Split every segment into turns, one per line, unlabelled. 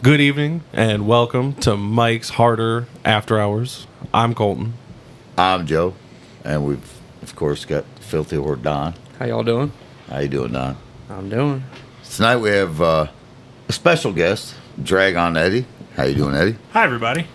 Good evening and welcome to Mike's Harder After Hours. I'm Colton.
I'm Joe, and we've of course got Filthy Whore Don.
How y'all doing?
How you doing, Don?
I'm doing.
Tonight we have a special guest, Drag on Eddie. How you doing, Eddie?
Hi, everybody.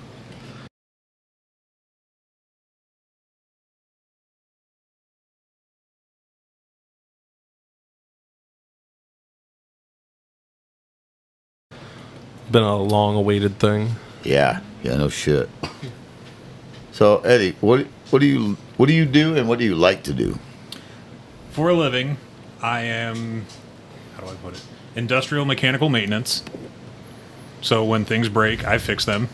Been a long-awaited thing.
Yeah, no shit. So, Eddie, what do you do, and what do you like to do?
For a living, I am, how do I put it? Industrial mechanical maintenance. So when things break, I fix them,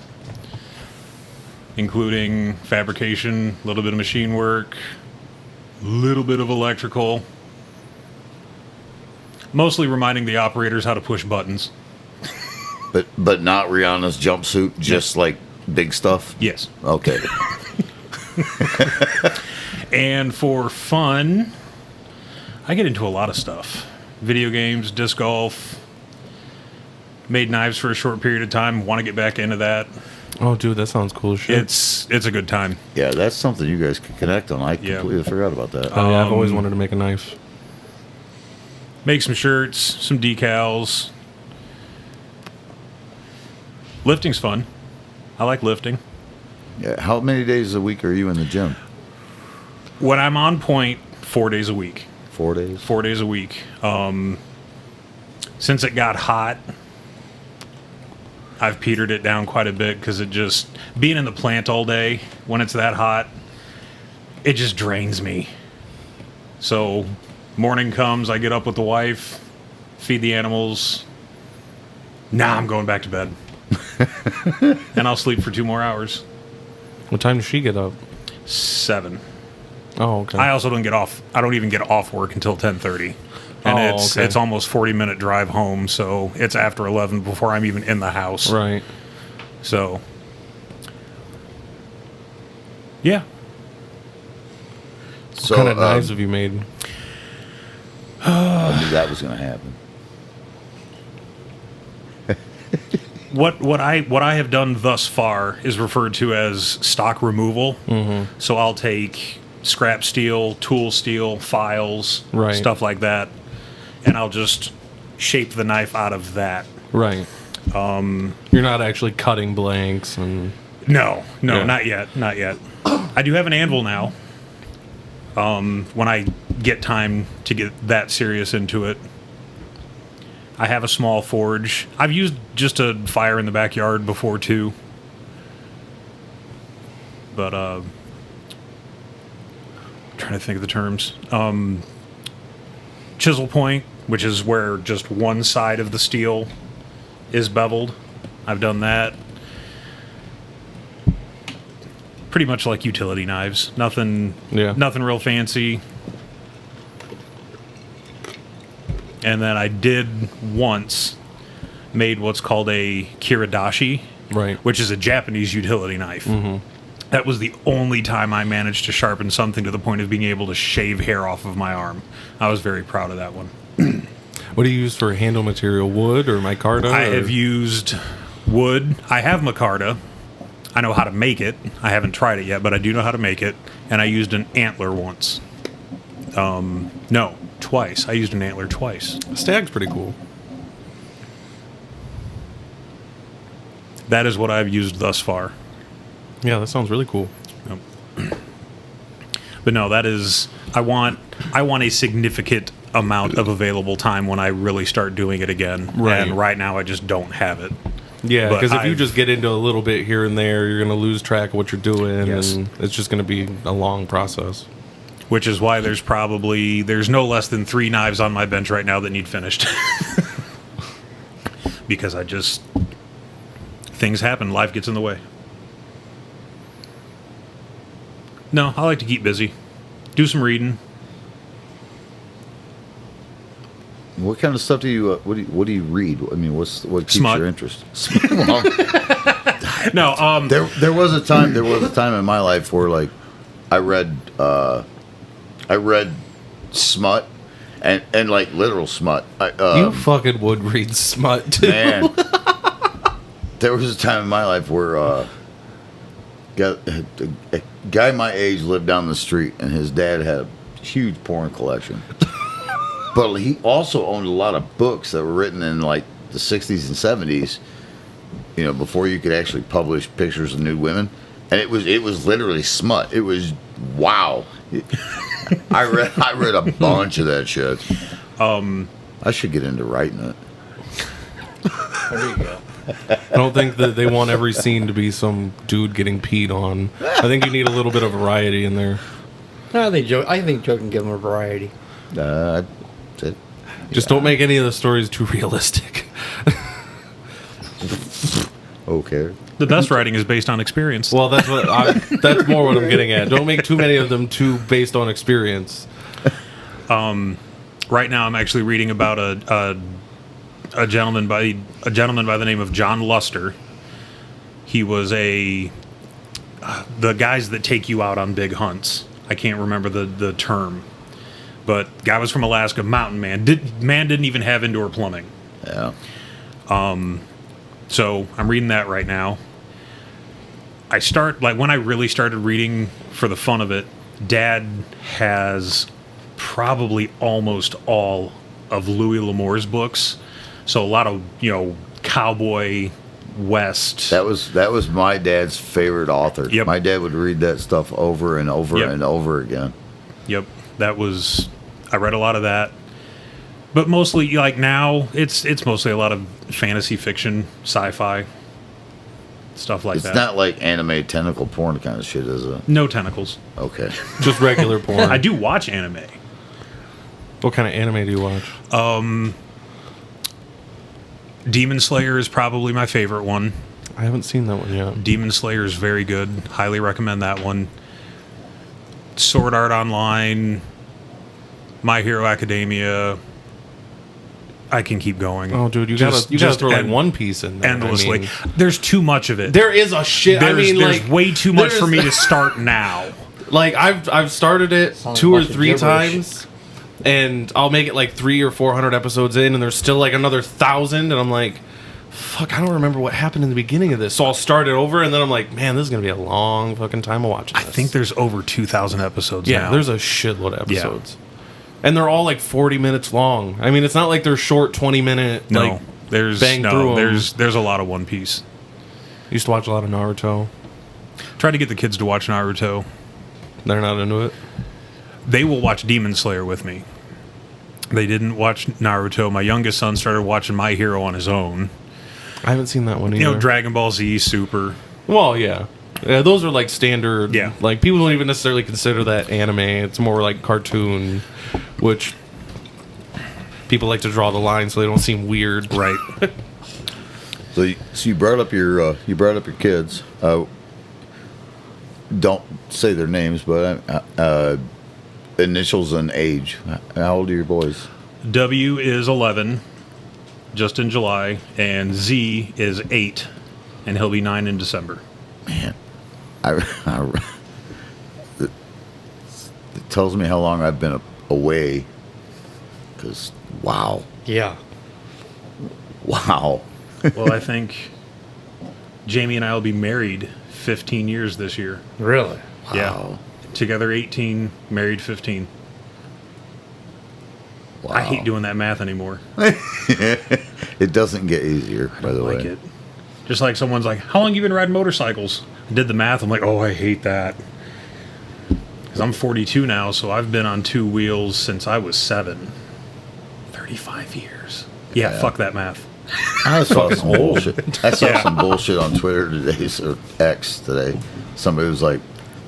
including fabrication, a little bit of machine work, a little bit of electrical. Mostly reminding the operators how to push buttons.
But not Rihanna's jumpsuit, just like big stuff?
Yes.
Okay.
And for fun, I get into a lot of stuff. Video games, disc golf, made knives for a short period of time, want to get back into that.
Oh, dude, that sounds cool as shit.
It's a good time.
Yeah, that's something you guys can connect on. I completely forgot about that.
Oh, yeah, I've always wanted to make a knife.
Make some shirts, some decals. Lifting's fun. I like lifting.
Yeah, how many days a week are you in the gym?
When I'm on point, 4 days a week.
4 days?
4 days a week. Since it got hot, I've petered it down quite a bit because it just, being in the plant all day when it's that hot, it just drains me. So morning comes, I get up with the wife, feed the animals. Nah, I'm going back to bed. And I'll sleep for 2 more hours.
What time does she get up?
7.
Oh, okay.
I also don't get off. I don't even get off work until 10:30, and it's almost 40-minute drive home. So it's after 11 before I'm even in the house.
Right.
So, yeah.
So,
What kind of knives have you made?
I knew that was going to happen.
What I have done thus far is referred to as stock removal. Mm-hmm. So I'll take scrap steel, tool steel, files,
Right.
stuff like that, and I'll just shape the knife out of that.
Right. You're not actually cutting blanks and...
No,
Yeah.
not yet. I do have an anvil now. When I get time to get that serious into it. I have a small forge. I've used just a fire in the backyard before too. But trying to think of the terms. Chisel point, which is where just one side of the steel is beveled. I've done that. Pretty much like utility knives. Nothing real fancy. And then I did once made what's called a kiradashi,
Right.
which is a Japanese utility knife. Mm-hmm. That was the only time I managed to sharpen something to the point of being able to shave hair off of my arm. I was very proud of that one.
What do you use for handle material? Wood or micarta?
I have used wood. I have micarta. I know how to make it. I haven't tried it yet, but I do know how to make it. And I used an antler once. No, twice. I used an antler twice.
Stag's pretty cool.
That is what I've used thus far.
Yeah, that sounds really cool.
But no, that is... I want a significant amount of available time when I really start doing it again.
Right.
And right now I just don't have it.
Yeah,
But
because if you
I've-
just get into a little bit here and there, you're going to lose track of what you're doing,
Yes.
and it's just going to be a long process.
Which is why there's no less than 3 knives on my bench right now that need finished. Because things happen. Life gets in the way. No, I like to keep busy. Do some reading.
What kind of stuff do you what do you read? I mean, what keeps
Smut.
your interest? Well,
No,
there was a time in my life where like I read smut and like literal smut.
You fucking would read smut too.
Man, there was a time in my life where a guy my age lived down the street, and his dad had a huge porn collection. But he also owned a lot of books that were written in like the 60s and 70s, you know, before you could actually publish pictures of nude women. And it was literally smut. It was wow. I read a bunch of that shit. I should get into writing it.
There you go.
I don't think that they want every scene to be some dude getting peed on. I think you need a little bit of variety in there.
I think Joe can give them a variety.
Just don't make any of the stories too realistic.
Okay.
The best writing is based on experience.
Well, that's that's more what I'm getting at. Don't make too many of them too based on experience.
Right now, I'm actually reading about a gentleman by the name of John Luster. He was the guys that take you out on big hunts. I can't remember the term, but guy was from Alaska, mountain man. Man didn't even have indoor plumbing.
Yeah.
So I'm reading that right now. When I really started reading for the fun of it, Dad has probably almost all of Louis L'Amour's books. So a lot of, cowboy west.
That was my dad's favorite author.
Yep.
My dad would read that stuff over and over
Yep.
and over again.
Yep. I read a lot of that. But mostly, like now, it's mostly a lot of fantasy fiction, sci-fi, stuff like that.
It's not like anime tentacle porn kind of shit, is it?
No tentacles.
Okay.
Just regular porn.
I do watch anime.
What kind of anime do you watch?
Demon Slayer is probably my favorite one.
I haven't seen that one yet.
Demon Slayer is very good. Highly recommend that one. Sword Art Online, My Hero Academia. I can keep going.
Oh, dude, you gotta throw like One Piece in there.
Endlessly.
I mean,
There's too much of it.
there is a shit.
There's way too much for me to start now.
Like I've started it
Sounds
2
like
or
a bunch of
3
gibberish.
times, and I'll make it like 300 or 400 episodes in, and there's still like another 1,000, and I'm like, fuck, I don't remember what happened in the beginning of this. So I'll start it over, and then I'm like, man, this is gonna be a long fucking time of watching
I
this.
think there's over 2,000 episodes
yeah,
now.
there's a shitload of episodes, and they're all like 40 minutes long. I mean, it's not like they're short 20-minute.
No,
like,
there's
bang through 'em.
there's a lot of One Piece.
Used to watch a lot of Naruto.
Try to get the kids to watch Naruto.
They're not into it.
They will watch Demon Slayer with me. They didn't watch Naruto. My youngest son started watching My Hero on his own.
I haven't seen that one either.
Dragon Ball Z, Super.
Well, yeah. Yeah, those are like standard.
Yeah.
Like people don't even necessarily consider that anime. It's more like cartoon, which people like to draw the line so they don't seem weird.
Right.
So you brought up your kids. Don't say their names, but initials and age. How old are your boys?
W is 11, just in July, and Z is 8, and he'll be 9 in December.
Man, it tells me how long I've been away. Because wow,
Yeah.
wow.
Well, I think Jamie and I will be married 15 years this year.
Really?
Yeah.
Wow.
Together 18, married 15.
Wow.
I hate doing that math anymore.
It doesn't get easier, by the way.
Like it. Just like someone's like, how long you been riding motorcycles? I did the math. I'm like, oh, I hate that. Because I'm 42 now, so I've been on 2 wheels since I was 7. 35 years. Yeah,
Yeah.
fuck that math.
I saw some bullshit. I saw
Yeah.
some bullshit on Twitter today, or X today. Somebody was like,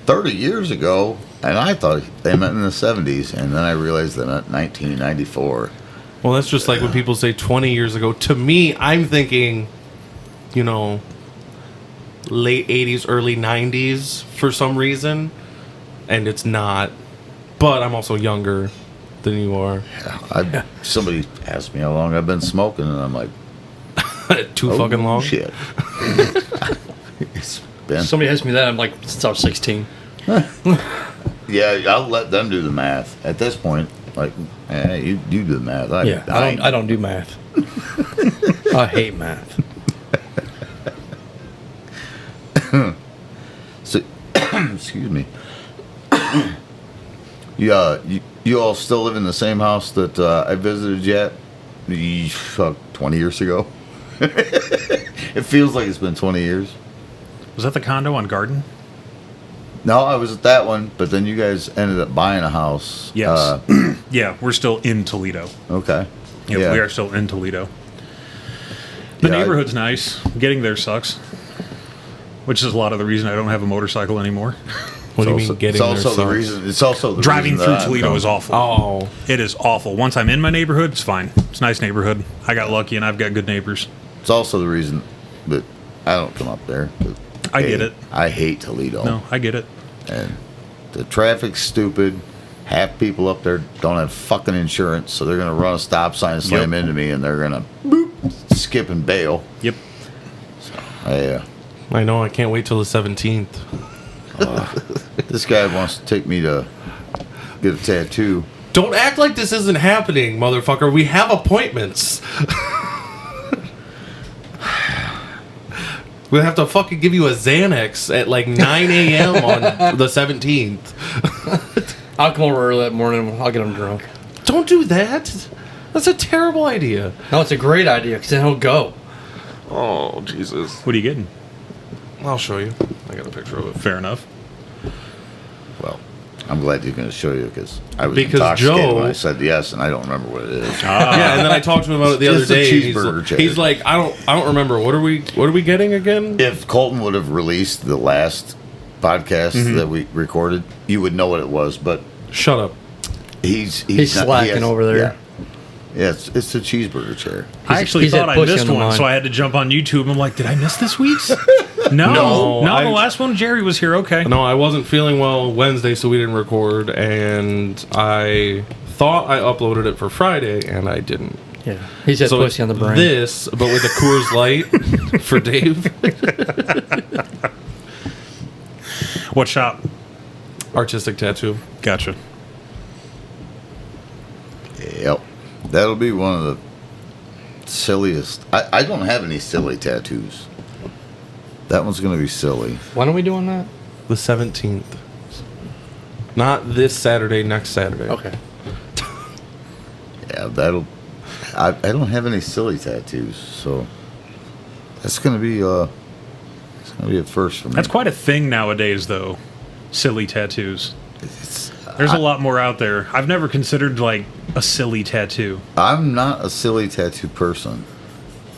30 years ago, and I thought they meant in the 70s, and then I realized they meant 1994.
Well, that's just like when people say 20 years ago. To me, I'm thinking, late 80s, early 90s for some reason, and it's not. But I'm also younger than you are.
Somebody asked me how long I've been smoking, and I'm like,
Too
oh,
fucking long.
Shit. It's been.
Somebody asked me that. I'm like, since I was 16.
Yeah, I'll let them do the math. At this point, like, you do the math.
I don't do math. I hate math.
So, excuse me. You all still live in the same house that I visited yet? 20 years ago. It feels like it's been 20 years.
Was that the condo on Garden?
No, I was at that one, but then you guys ended up buying a house.
Yes. Yeah, we're still in Toledo.
Okay.
Yep,
Yeah.
we are still in Toledo. The
Yeah,
neighborhood's nice. Getting there sucks. Which is a lot of the reason I don't have a motorcycle anymore.
What do you mean getting
It's also
there
the
sucks?
reason. It's also the
Driving
reason
through
that I'm
Toledo
coming.
is awful.
Oh,
It is awful. Once I'm in my neighborhood, it's fine. It's a nice neighborhood. I got lucky and I've got good neighbors.
It's also the reason that I don't come up there.
I get it.
I hate Toledo.
No, I get it.
And the traffic's stupid. Half people up there don't have fucking insurance, so they're gonna run a stop sign and slam
Yep.
into me, and they're gonna skip and bail.
Yep.
I know. I can't wait till the 17th.
This guy wants to take me to get a tattoo.
Don't act like this isn't happening, motherfucker. We have appointments. We'll have to fucking give you a Xanax at like 9 a.m. on the 17th.
I'll come over early that morning. I'll get him drunk.
Don't do that. That's a terrible idea.
No, it's a great idea because then he'll go.
Oh, Jesus.
What are you getting?
I'll show you. I got a picture of it.
Fair enough.
Well, I'm glad you're gonna show you because I was
Because
intoxicated
Joe-
when I said yes, and I don't remember what it is.
Yeah, and then I talked to him about it the other
Just a
day. and
cheeseburger chair.
he's like, I don't remember. What are we getting again?
If Colton would have released the last podcast that we recorded, you would know what it was. But
Shut up.
he's not-
slacking over there.
Yeah, yeah, it's a cheeseburger chair.
I actually
he's
thought
had
I
pussy
missed
on the
one,
mind.
so I had to jump on YouTube. I'm like, did I miss this week's? No,
No,
no.
I-
The last one, Jerry was here. Okay.
No, I wasn't feeling well Wednesday, so we didn't record, and I thought I uploaded it for Friday, and I didn't.
Yeah. He's had
So
pussy on the brain.
this, but with a Coors Light for Dave.
What shop?
Artistic tattoo.
Gotcha.
Yep, that'll be one of the silliest. I don't have any silly tattoos. That one's gonna be silly.
When are we doing that?
The 17th. Not this Saturday, next Saturday.
Okay.
Yeah, that'll. I don't have any silly tattoos, so that's gonna be it's gonna be a first for me.
That's quite a thing nowadays, though. Silly tattoos.
It's,
There's a lot more out there. I've never considered like a silly tattoo.
I'm not a silly tattoo person,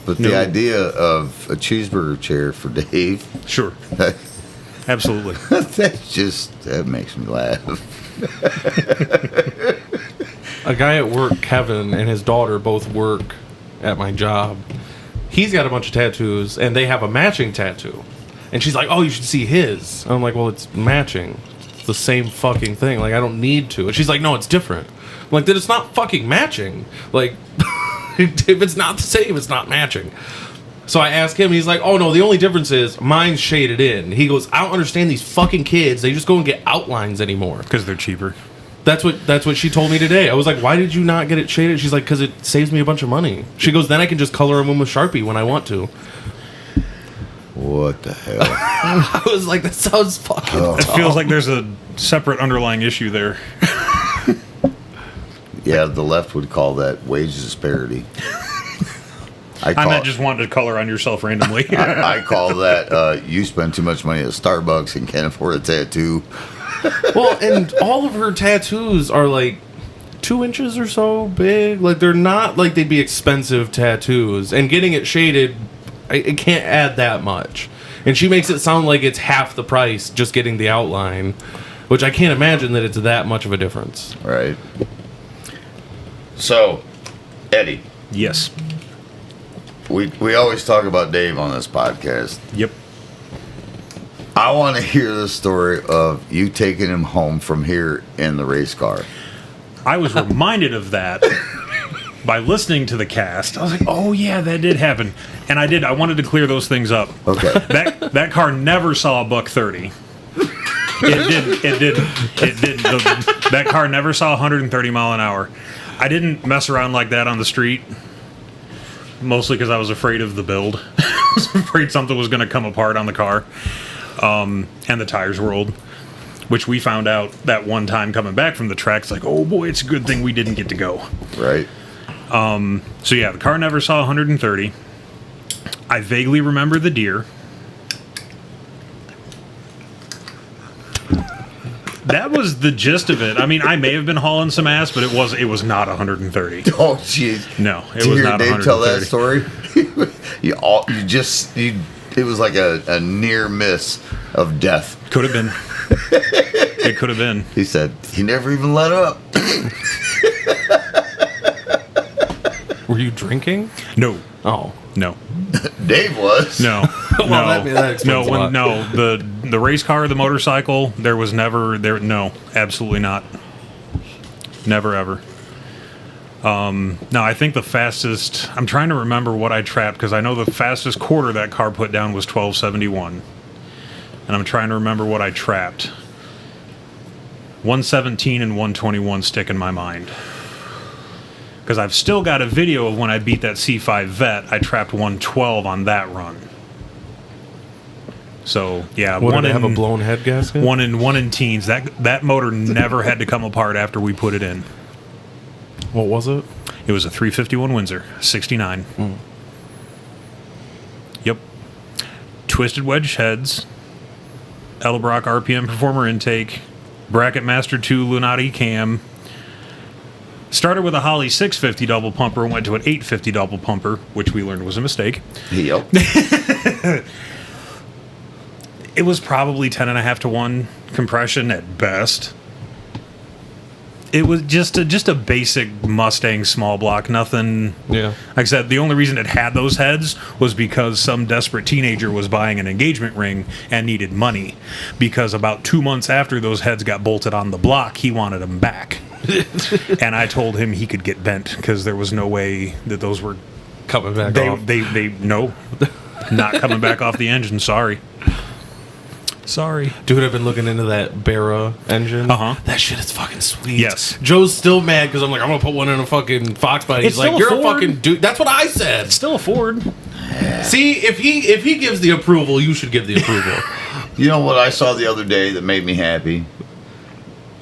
but the
No.
idea of a cheeseburger chair for Dave,
Sure.
that
Absolutely.
that makes me laugh.
A guy at work, Kevin, and his daughter both work at my job. He's got a bunch of tattoos, and they have a matching tattoo. And she's like, "Oh, you should see his." And I'm like, "Well, it's matching. It's the same fucking thing. Like, I don't need to." And she's like, "No, it's different." I'm like, "Then it's not fucking matching. Like, if it's not the same, it's not matching." So I asked him, he's like, "Oh no, the only difference is mine's shaded in." He goes, "I don't understand these fucking kids. They just go and get outlines anymore."
Because they're cheaper.
That's what she told me today. I was like, "Why did you not get it shaded?" She's like, "Because it saves me a bunch of money." She goes, "Then I can just color them with Sharpie when I want to."
What the hell?
I was like, "That sounds fucking."
It feels like there's a separate underlying issue there.
Yeah, the left would call that wage disparity.
I meant just wanted to color on yourself randomly.
I call that you spend too much money at Starbucks and can't afford a tattoo.
Well, and all of her tattoos are like 2 inches or so big. Like, they're not like they'd be expensive tattoos. And getting it shaded, it can't add that much. And she makes it sound like it's half the price just getting the outline, which I can't imagine that it's that much of a difference.
Right. So, Eddie,
Yes.
we always talk about Dave on this podcast.
Yep.
I want to hear the story of you taking him home from here in the race car.
I was reminded of that by listening to the cast. I was like, oh yeah, that did happen. And I did. I wanted to clear those things up.
Okay.
That car never saw a buck 30. It did. That car never saw 130 mile an hour. I didn't mess around like that on the street. Mostly because I was afraid of the build. I was afraid something was going to come apart on the car. and the tires were old, which we found out that one time coming back from the track. It's like, oh boy, it's a good thing we didn't get to go.
Right.
So yeah, the car never saw 130. I vaguely remember the deer. That was the gist of it. I mean, I may have been hauling some ass, but it was not 130.
Oh, jeez.
No, it
Did
was
you hear
not
Dave
130.
tell that story? It was like a near miss of death.
Could have been. It could have been.
He said he never even let up.
Were you drinking?
No,
Oh.
no,
Dave was.
no,
Well, that explains
no.
a lot.
No, the race car, the motorcycle. There was never there. No, absolutely not. Never ever. No, I think the fastest. I'm trying to remember what I trapped because I know the fastest quarter that car put down was 1271, and I'm trying to remember what I trapped. 117 and 121 stick in my mind. Because I've still got a video of when I beat that C5 Vet. I trapped 112 on that run. So yeah,
What, did it have a blown head gasket?
one in teens. That motor never had to come apart after we put it in.
What was it?
It was a 351 Windsor 69. Yep. Twisted wedge heads. Edelbrock RPM Performer intake. Bracket Master 2 Lunati cam. Started with a Holly 650 double pumper and went to an 850 double pumper, which we learned was a mistake.
Yep.
It was probably 10.5 to 1 compression at best. It was just a basic Mustang small block, nothing.
Yeah.
Like I said, the only reason it had those heads was because some desperate teenager was buying an engagement ring and needed money. Because about 2 months after those heads got bolted on the block, he wanted them back. And I told him he could get bent because there was no way that those were
Coming back
they
off.
they no, not coming back off the engine. Sorry.
Dude, I've been looking into that Barra engine.
Uh-huh.
That shit is fucking sweet.
Yes.
Joe's still mad because I'm like, I'm going to put one in a fucking Fox body.
It's
He's like,
still a
you're a
Ford.
fucking dude. That's what I said.
Still a Ford.
See, if he gives the approval, you should give the approval.
You know what I saw the other day that made me happy?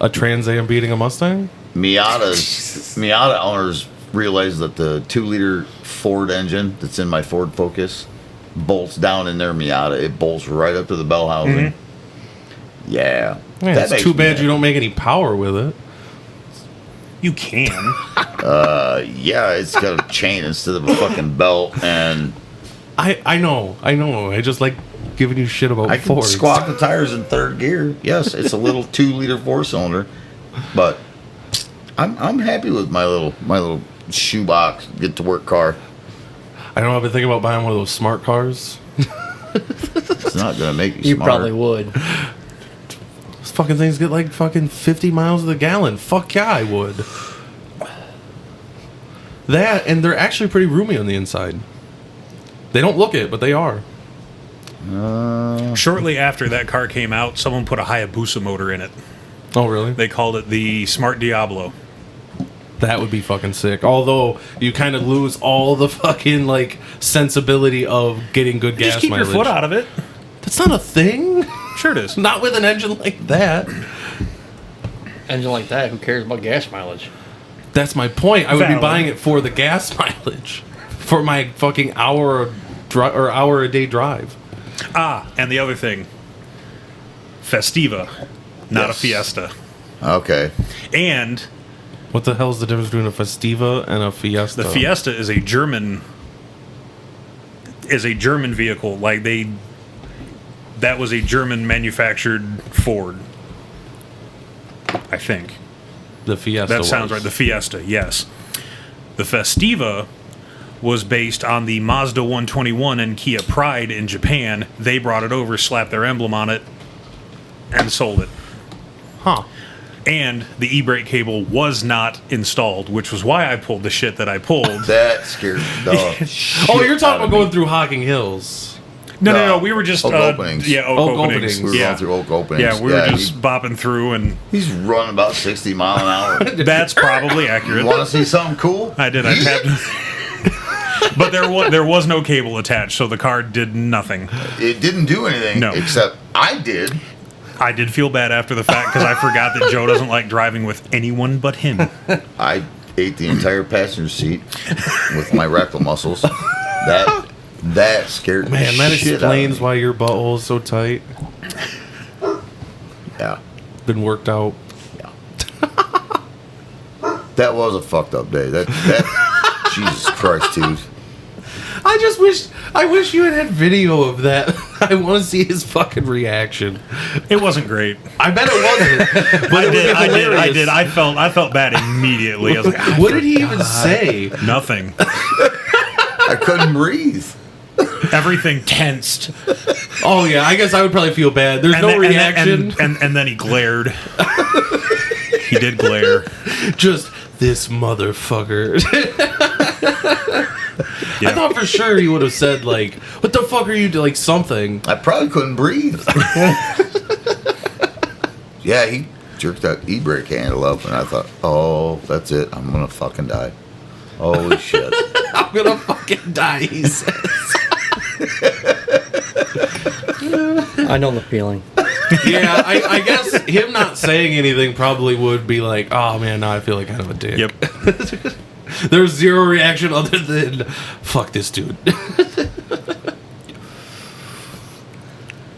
A Trans Am beating a Mustang?
Miata owners realized that the 2-liter Ford engine that's in my Ford Focus bolts down in their Miata. It bolts right up to the bell housing. Yeah.
Man,
That
it's
makes
too
me
bad
happy.
you don't make any power with it.
You can.
Yeah, it's got a chain instead of a fucking belt, and
I know. I just like giving you shit about
I can
Fords.
squawk the tires in third gear. Yes, it's a little 2-liter 4-cylinder, but I'm happy with my little shoebox get to work car.
I know I've been thinking about buying one of those smart cars.
It's not gonna make you
You
smart.
probably would.
Those fucking things get like fucking 50 miles to the gallon. Fuck yeah, I would. That, and they're actually pretty roomy on the inside. They don't look it, but they are.
Shortly after that car came out, someone put a Hayabusa motor in it.
Oh, really?
They called it the Smart Diablo.
That would be fucking sick. Although you kind of lose all the fucking like sensibility of getting good gas
Just keep
mileage.
your foot out of it.
That's not a thing.
Sure it is.
Not with an engine like that.
Engine like that, who cares about gas mileage?
That's my point. I would be
Valid.
buying it for the gas mileage, for my fucking hour a day drive.
Ah, and the other thing. Festiva, not
Yes.
a Fiesta.
Okay.
And
What the hell is the difference between a Festiva and a Fiesta?
the Fiesta is a German vehicle. Like that was a German manufactured Ford. I think.
The Fiesta.
That sounds
was.
right. The Fiesta, yes. The Festiva was based on the Mazda 121 and Kia Pride in Japan. They brought it over, slapped their emblem on it, and sold it.
Huh.
And the e-brake cable was not installed, which was why I pulled the shit that I pulled.
That scared the shit
Oh, you're
out
talking
of
about
me.
going through Hocking Hills.
No. We were just
Oak openings.
Yeah, oak
Oak
openings.
openings.
We were
Yeah.
going through oak openings.
Yeah, we were just bopping through, and
He's running about 60 mile an hour.
that's probably
You
accurate.
want to see something cool?
I did. I tapped. But there was no cable attached, so the car did nothing.
It didn't do anything.
No.
Except I did.
I did feel bad after the fact because I forgot that Joe doesn't like driving with anyone but him.
I ate the entire passenger seat with my rectal muscles. That scared the
Man, that
shit
explains
out of me.
why your butthole is so tight.
Yeah.
Been worked out.
That was a fucked up day. That Jesus Christ, dude.
I wish you had video of that. I want to see his fucking reaction.
It wasn't great.
I bet it wasn't. But
I did. I felt bad immediately. I was like,
What did he even say?
nothing.
I couldn't breathe.
Everything tensed.
Oh yeah, I guess I would probably feel bad. There's no reaction.
And then he glared. He did glare.
Just this motherfucker.
Yeah.
I thought for sure he would have said like, "What the fuck are you doing?" Like something.
I probably couldn't breathe. Yeah, he jerked that e-brake handle up, and I thought, oh, that's it. I'm going to fucking die. Holy shit.
I'm gonna fucking die. He says.
I know the feeling.
Yeah, I guess him not saying anything probably would be like, oh man, now I feel like kind of a dick.
Yep.
There's zero reaction other than, fuck this dude.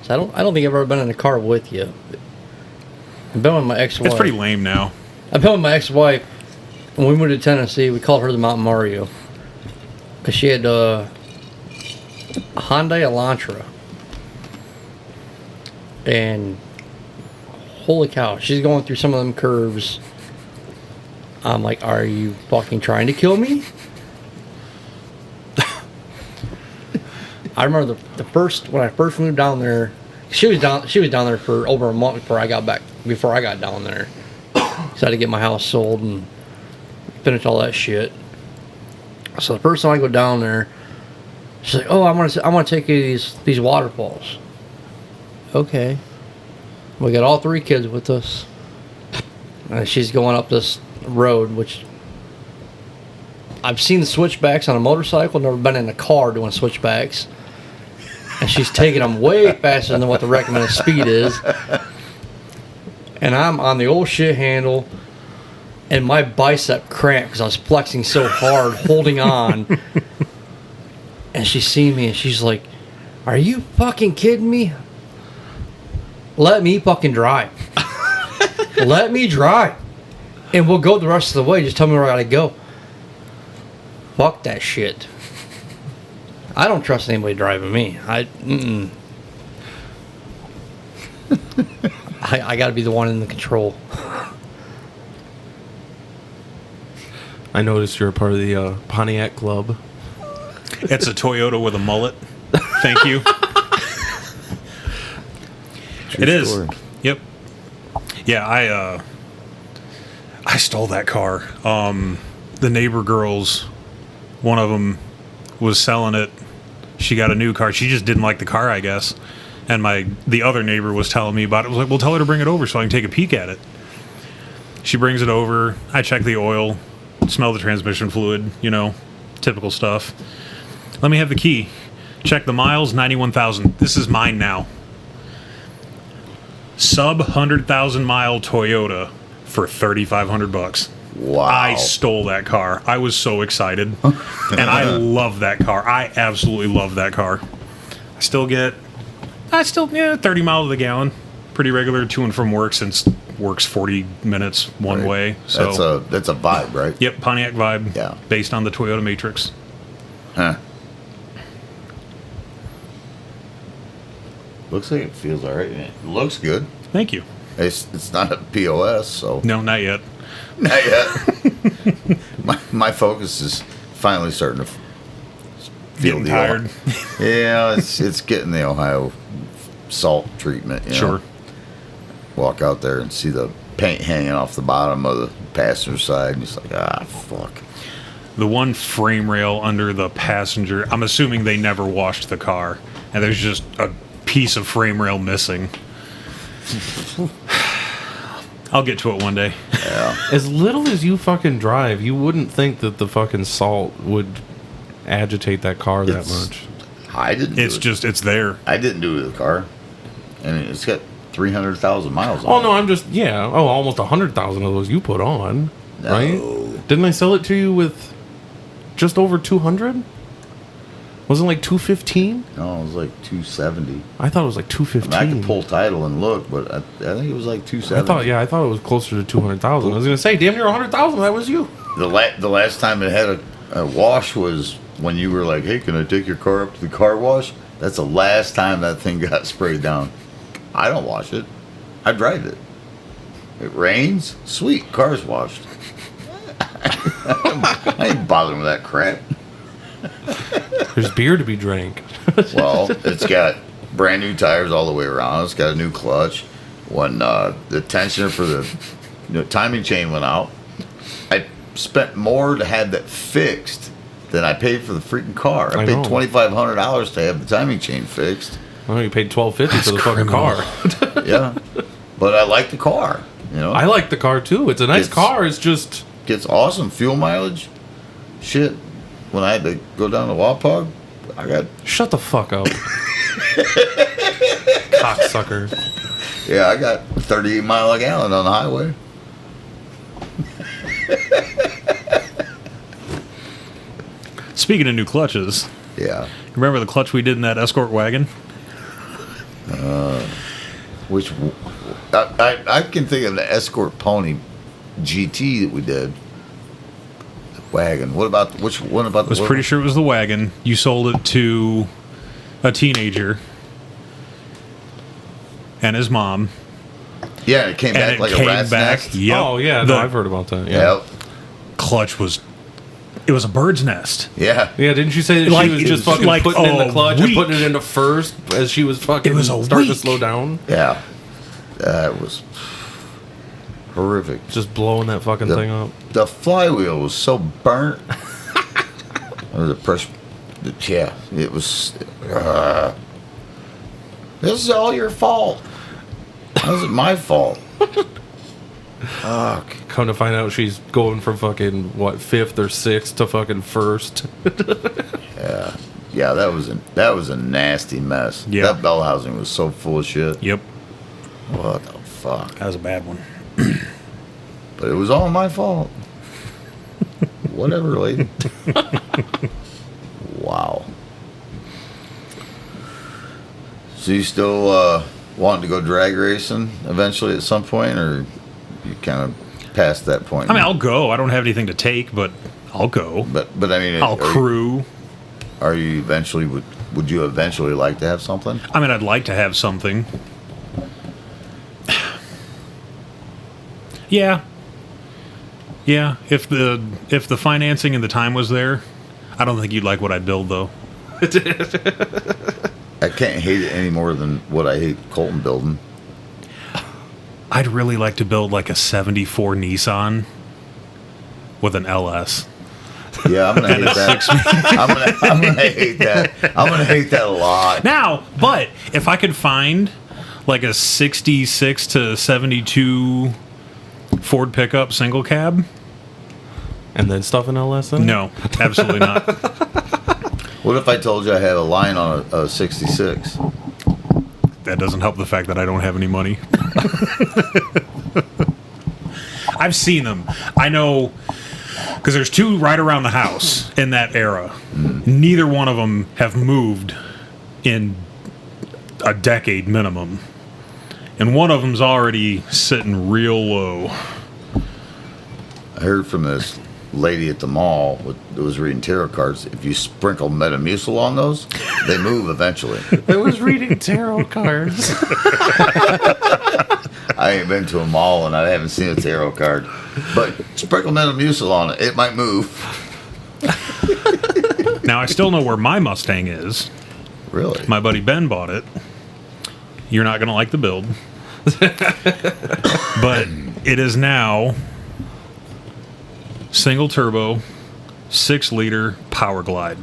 So I don't think I've ever been in a car with you. I've been with my ex-wife.
It's pretty lame now.
I've been with my ex-wife. When we moved to Tennessee, we called her the Mountain Mario. Because she had a Hyundai Elantra. And holy cow, she's going through some of them curves. I'm like, are you fucking trying to kill me? I remember when I first moved down there, she was down there for over a month before I got down there. So I had to get my house sold and finish all that shit. So the first time I go down there, she's like, "Oh, I want to take you to these waterfalls." Okay. We got all three kids with us. And she's going up this road, which I've seen the switchbacks on a motorcycle, never been in a car doing switchbacks. And she's taking them way faster than what the recommended speed is. And I'm on the old shit handle, and my bicep cramped because I was flexing so hard, holding on. And she seen me, and she's like, "Are you fucking kidding me? Let me fucking drive. Let me drive. And we'll go the rest of the way. Just tell me where I gotta go." Fuck that shit. I don't trust anybody driving me. I gotta be the one in the control.
I noticed you're a part of the Pontiac Club.
It's a Toyota with a mullet. Thank you.
True
It is.
story.
Yep. Yeah, I stole that car. The neighbor girls, one of them was selling it. She got a new car. She just didn't like the car, I guess. And the other neighbor was telling me about it. I was like, well, tell her to bring it over so I can take a peek at it. She brings it over. I check the oil, smell the transmission fluid, typical stuff. Let me have the key. Check the miles, 91,000. This is mine now. Sub 100,000 mile Toyota for $3,500.
Wow.
I stole that car. I was so excited. And I love that car. I absolutely love that car. I still 30 miles to the gallon. Pretty regular to and from work, since work's 40 minutes one
Right.
way. So
That's a vibe, right?
yep, Pontiac vibe.
Yeah.
Based on the Toyota Matrix.
Huh. Looks like it feels all right. It looks good.
Thank you.
It's not a POS, so
No, not yet.
not yet. my focus is finally starting to feel
Getting
the
tired.
Yeah, it's getting the Ohio salt treatment.
Sure.
Walk out there and see the paint hanging off the bottom of the passenger side, and it's like, fuck.
The one frame rail under the passenger, I'm assuming they never washed the car, and there's just a piece of frame rail missing. I'll get to it one day.
Yeah.
As little as you fucking drive, you wouldn't think that the fucking salt would agitate that car that
It's-
much.
I didn't.
It's
do it.
just, it's there.
I didn't do it with the car, and it's got 300,000 miles on
Oh
it.
no, I'm just almost 100,000 of those you put on,
No.
right? Didn't I sell it to you with just over 200? Wasn't it like 215?
No, it was like 270.
I thought it was like
I mean,
215.
I could pull title and look, but I think it was like 270.
I thought it was closer to 200,000. I was gonna say, damn near 100,000. That was you.
The last time it had a wash was when you were like, "Hey, can I take your car up to the car wash?" That's the last time that thing got sprayed down. I don't wash it. I drive it. It rains, sweet, car's washed. I ain't bothering with that crap.
There's beer to be drank.
Well, it's got brand new tires all the way around. It's got a new clutch. When the tensioner for the timing chain went out, I spent more to have that fixed than I paid for the freaking car. I
I
paid
know.
$2,500 to have the timing chain fixed.
Oh, you paid $12.50 for the fucking car.
Yeah, but I like the car.
I like the car too. It's a nice
It's-
car. It's just
Gets awesome fuel mileage. Shit, when I had to go down to Wapog, I got
shut the fuck up, cocksucker.
I got 38 mile a gallon on the highway.
Speaking of new clutches,
Yeah,
remember the clutch we did in that Escort wagon?
which I can think of the Escort Pony GT that we did. The wagon. What about which one about?
I was pretty sure it was the wagon. You sold it to a teenager and his mom.
Yeah, it came
And
back
it
like
came
a rat's
back.
nest.
Yep.
Oh yeah,
The
no, I've heard about that. Yeah.
Yep.
clutch was, it was a bird's nest.
Yeah.
Yeah, didn't you say that
Like,
she was
it
just
was
fucking
like
putting in the
a
clutch and
week.
putting it into first as she was fucking
It was a
starting to
week.
slow down?
Yeah. That was horrific.
Just blowing that fucking thing up.
The flywheel was so burnt. It was a pressure. Yeah, it was. This is all your fault. How's it my fault? Fuck.
Come to find out she's going from fucking, what, 5th or 6th to fucking 1st.
Yeah, that was a nasty mess.
Yeah.
That bell housing was so full of shit.
Yep.
What the fuck?
That was a bad one.
But it was all my fault. Whatever, lady. Wow. So you still wanting to go drag racing eventually at some point, or you kind of past that point?
I mean, I'll go. I don't have anything to take, but I'll go.
but I mean,
I'll crew.
Are you eventually would you eventually like to have something?
I mean, I'd like to have something. Yeah. Yeah, if the financing and the time was there, I don't think you'd like what I build though.
I can't hate it any more than what I hate Colton building.
I'd really like to build like a 74 Nissan with an LS.
Yeah, I'm gonna hate that. I'm gonna hate that. I'm gonna hate that a lot.
Now, but if I could find like a 66 to 72 Ford pickup single cab,
And then stuff in LS in it?
no, absolutely not.
What if I told you I had a line on a 66?
That doesn't help the fact that I don't have any money. I've seen them. I know because there's two right around the house in that era. Neither one of them have moved in a decade minimum. And one of them's already sitting real low.
I heard from this lady at the mall that was reading tarot cards. If you sprinkle Metamucil on those, they move eventually.
I was reading tarot cards.
I ain't been to a mall and I haven't seen a tarot card. But sprinkle Metamucil on it, it might move.
Now, I still know where my Mustang is.
Really?
My buddy Ben bought it. You're not going to like the build. But it is now single turbo, 6-liter Power Glide.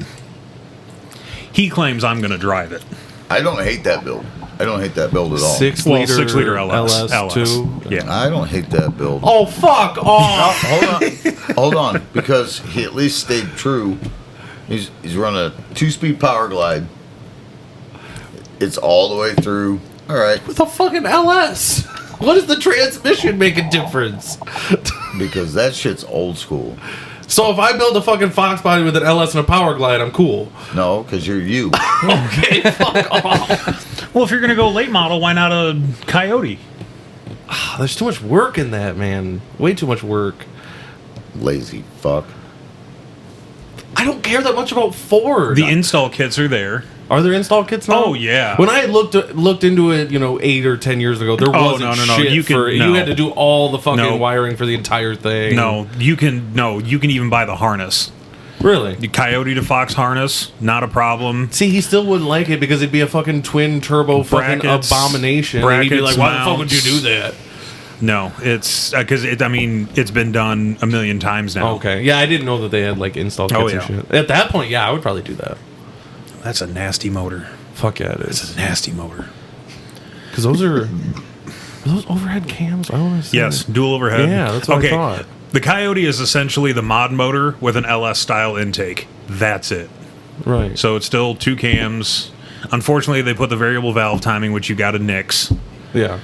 He claims I'm going to drive it.
I don't hate that build. I don't hate that build at all.
6-liter LS.
LS2.
Yeah.
I don't hate that build.
Oh, fuck off.
Hold on. Hold on. Because he at least stayed true He's running a 2-speed power glide. It's all the way through. All right,
With a fucking LS. What does the transmission make a difference?
because that shit's old school.
So if I build a fucking Fox body with an LS and a power glide, I'm cool.
No, because you're you.
Okay, fuck off.
Well, if you're gonna go late model, why not a Coyote?
There's too much work in that, man. Way too much work.
Lazy fuck.
I don't care that much about Ford.
The install kits are there.
Are there install kits now?
Oh, yeah.
When I looked into it, 8 or 10 years ago, there
Oh,
wasn't
no.
shit
You can-
for.
no.
You had to do all the fucking
No.
wiring for the entire thing.
You can even buy the harness.
Really?
The Coyote to Fox harness, not a problem.
See, he still wouldn't like it because it'd be a fucking twin turbo fucking
Brackets,
abomination. And he'd be like,
brackets,
"Why the fuck would you
mounts."
do that?"
No, it's because it's been done a million times now.
Okay, yeah, I didn't know that they had like install kits
Oh,
and
yeah.
shit. At that point, yeah, I would probably do that.
That's a nasty motor.
Fuck yeah, it
It's
is.
a nasty motor.
Because are those overhead cams? I want to say.
Yes, dual overhead.
Yeah, that's what I thought.
The Coyote is essentially the mod motor with an LS style intake. That's it.
Right.
So it's still 2 cams. Unfortunately, they put the variable valve timing, which you got to nix.
Yeah.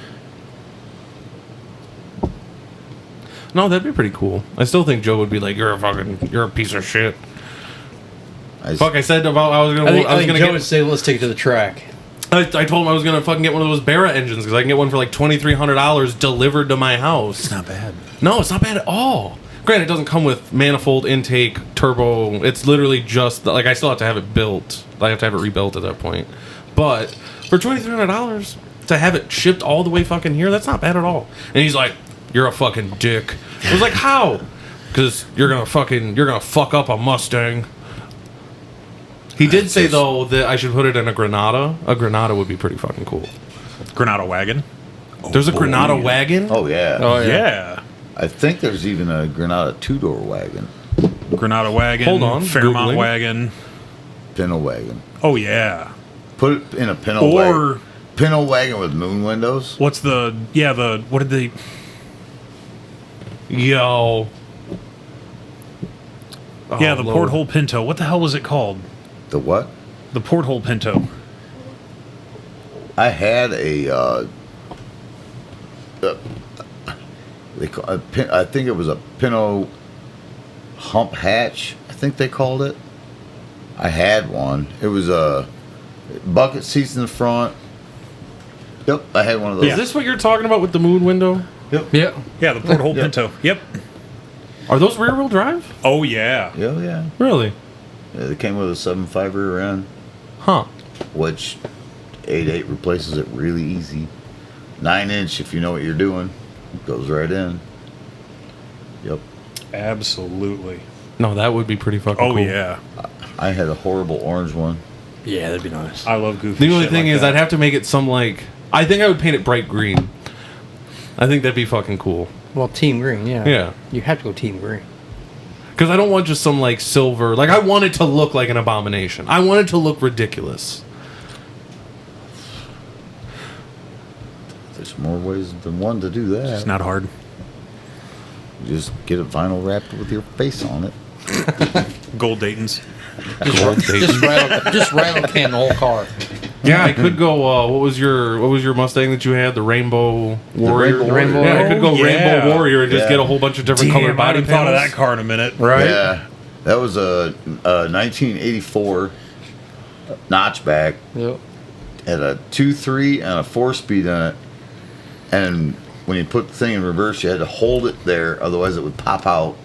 No, that'd be pretty cool. I still think Joe would be like, you're a piece of shit. Fuck, I said about I was gonna
Joe
get.
would say, let's take it to the track.
I told him I was gonna fucking get one of those Barra engines because I can get one for like $2,300 delivered to my house.
Not bad.
No, it's not bad at all. Granted, it doesn't come with manifold, intake, turbo. It's literally just like I still have to have it built. I have to have it rebuilt at that point. But for $2,300 to have it shipped all the way fucking here, that's not bad at all. And he's like, "You're a fucking dick." I was like, "How?" Because you're gonna fuck up a Mustang. He did say though that I should put it in a Granada. A Granada would be pretty fucking cool.
Granada wagon.
There's a Granada wagon.
Oh yeah.
Oh, yeah.
Yeah.
I think there's even a Granada 2-door wagon,
Granada wagon.
Hold on,
Fairmont
Googling.
wagon.
Pinto wagon.
Oh, yeah.
Put it in a Pinto
Or
wagon. Pinto wagon with moon windows.
what did they.
Yo.
Yeah,
Oh,
the
Lord.
porthole Pinto. What the hell was it called?
The what?
The porthole Pinto.
I had I think it was a Pinto hump hatch. I think they called it. I had one. It was a bucket seats in the front. Yep, I had one of those.
Is this what you're talking about with the moon window?
Yep.
Yeah.
Yeah, the porthole
Yeah.
Pinto. Yep.
Are those rear wheel drive?
Oh, yeah.
Yeah, yeah.
Really?
Yeah, they came with a 7.5 rear end,
Huh.
which 8.8 replaces it really easy. 9-inch, if you know what you're doing, goes right in. Yep.
Absolutely.
No, that would be pretty fucking
Oh,
cool.
yeah.
I had a horrible orange one.
Yeah, that'd be nice.
I love goofy
The only
shit
thing
like
is,
that.
I'd have to make it some like. I think I would paint it bright green. I think that'd be fucking cool.
Well, team green, yeah.
Yeah.
You have to go team green.
Because I don't want just some like silver. Like I want it to look like an abomination. I want it to look ridiculous.
There's more ways than one to do that.
It's not hard.
You just get it vinyl wrapped with your face on it.
Gold Dayton's.
Just rattle can the whole car.
Yeah, I could go. What was your Mustang that you had? The Rainbow Warrior.
Rainbow
Yeah, I could go
Warrior.
Rainbow
Yeah.
Warrior and just
Yeah.
get a whole bunch of different
Damn,
colored
I
body
haven't thought of
panels.
that car in a minute.
Right?
Yeah, that was a 1984 notchback.
Yep.
Had a 2.3 and a 4-speed in it, and when you put the thing in reverse, you had to hold it there, otherwise it would pop out.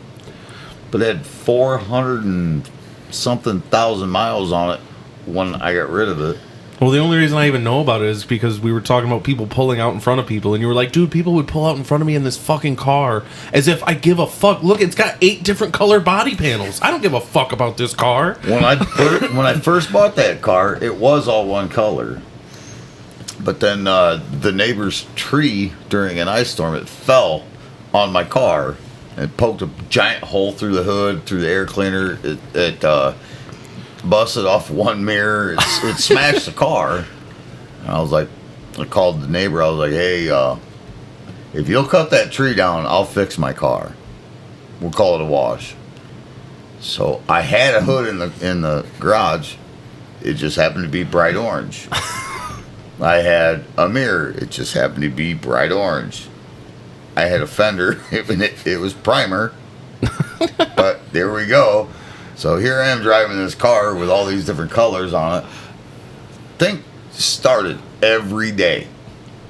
But it had 400 and something thousand miles on it when I got rid of it.
Well, the only reason I even know about it is because we were talking about people pulling out in front of people, and you were like, dude, people would pull out in front of me in this fucking car as if I give a fuck. Look, it's got 8 different color body panels. I don't give a fuck about this car.
When I first bought that car, it was all one color. But then the neighbor's tree during an ice storm, it fell on my car. It poked a giant hole through the hood, through the air cleaner. It busted off one mirror. It smashed the car. And I was like, I called the neighbor. I was like, hey, if you'll cut that tree down, I'll fix my car. We'll call it a wash. So I had a hood in the garage. It just happened to be bright orange. I had a mirror. It just happened to be bright orange. I had a fender. It was primer. But there we go. So here I am driving this car with all these different colors on it. Thing started every day.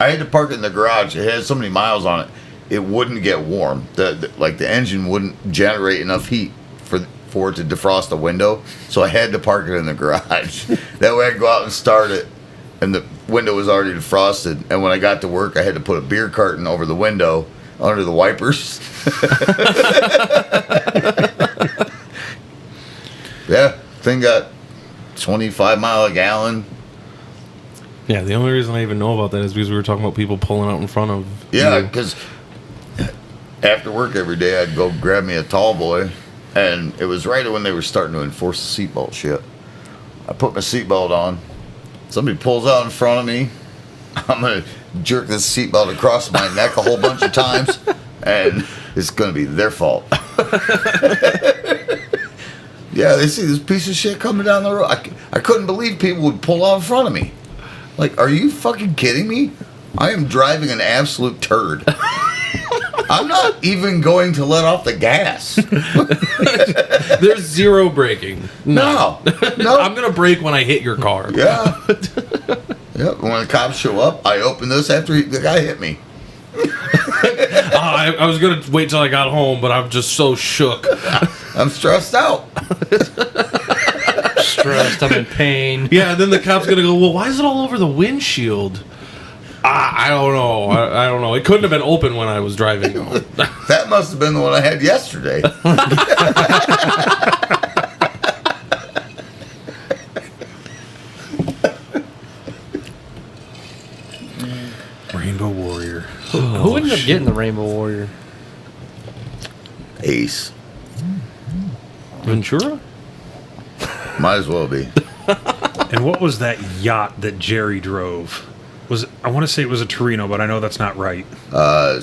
I had to park it in the garage. It had so many miles on it, it wouldn't get warm. The engine wouldn't generate enough heat for it to defrost the window. So I had to park it in the garage. That way I'd go out and start it, and the window was already defrosted. And when I got to work, I had to put a beer carton over the window under the wipers. Yeah, thing got 25 mile a gallon.
Yeah, the only reason I even know about that is because we were talking about people pulling out in front of.
Yeah, because after work every day, I'd go grab me a tall boy, and it was right when they were starting to enforce the seatbelt shit. I put my seatbelt on. Somebody pulls out in front of me. I'm going to jerk this seatbelt across my neck a whole bunch of times, and it's going to be their fault. Yeah, they see this piece of shit coming down the road. I couldn't believe people would pull out in front of me. Like, are you fucking kidding me? I am driving an absolute turd. I'm not even going to let off the gas.
There's zero braking.
No.
I'm going to brake when I hit your car.
Yeah. Yep. When the cops show up, I open this after the guy hit me.
I was going to wait till I got home, but I'm just so shook.
I'm stressed out.
Stressed, I'm in pain.
Yeah, and then the cop's going to go, well, why is it all over the windshield? I don't know. I don't know. It couldn't have been open when I was driving home.
That must have been the one I had yesterday.
Rainbow Warrior.
Who ended up getting the Rainbow Warrior?
Ace.
Ventura?
Might as well be.
And what was that yacht that Jerry drove? I want to say it was a Torino, but I know that's not right.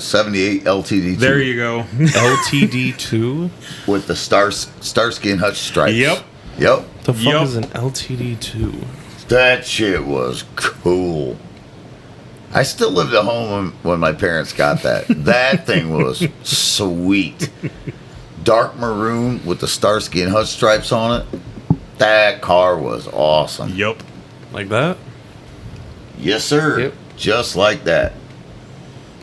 78 LTD2.
There you go.
LTD2?
With the Starsky and Hutch stripes.
Yep.
Yep.
The fuck
Yup.
is an LTD2?
That shit was cool. I still lived at home when my parents got that. That thing was sweet. Dark maroon with the Starsky and Hutch stripes on it. That car was awesome.
Yep.
Like that?
Yes, sir.
Yep.
Just like that.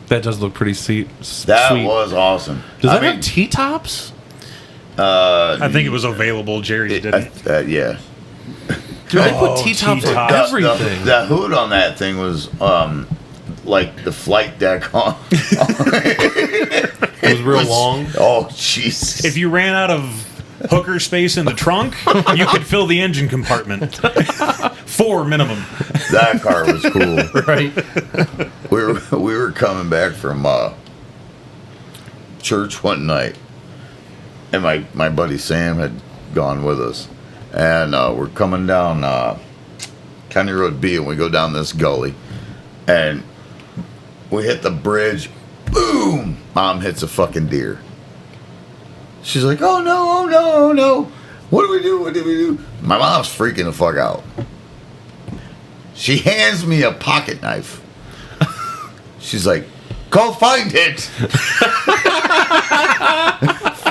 That does look pretty sweet.
That was awesome.
Does that have T-tops?
I think it was available. Jerry's didn't.
Yeah.
Dude, they put T-tops on
T-tops.
everything.
The hood on that thing was like the flight deck on.
It was real long.
Oh, jeez.
If you ran out of hooker space in the trunk, you could fill the engine compartment. 4 minimum.
That car was cool.
Right.
We were coming back from church one night, and my buddy Sam had gone with us, and we're coming down County Road B, and we go down this gully, and we hit the bridge. Boom! Mom hits a fucking deer. She's like, "Oh no! Oh no! Oh no! What do we do? What do we do?" My mom's freaking the fuck out. She hands me a pocket knife. She's like, "Go find it.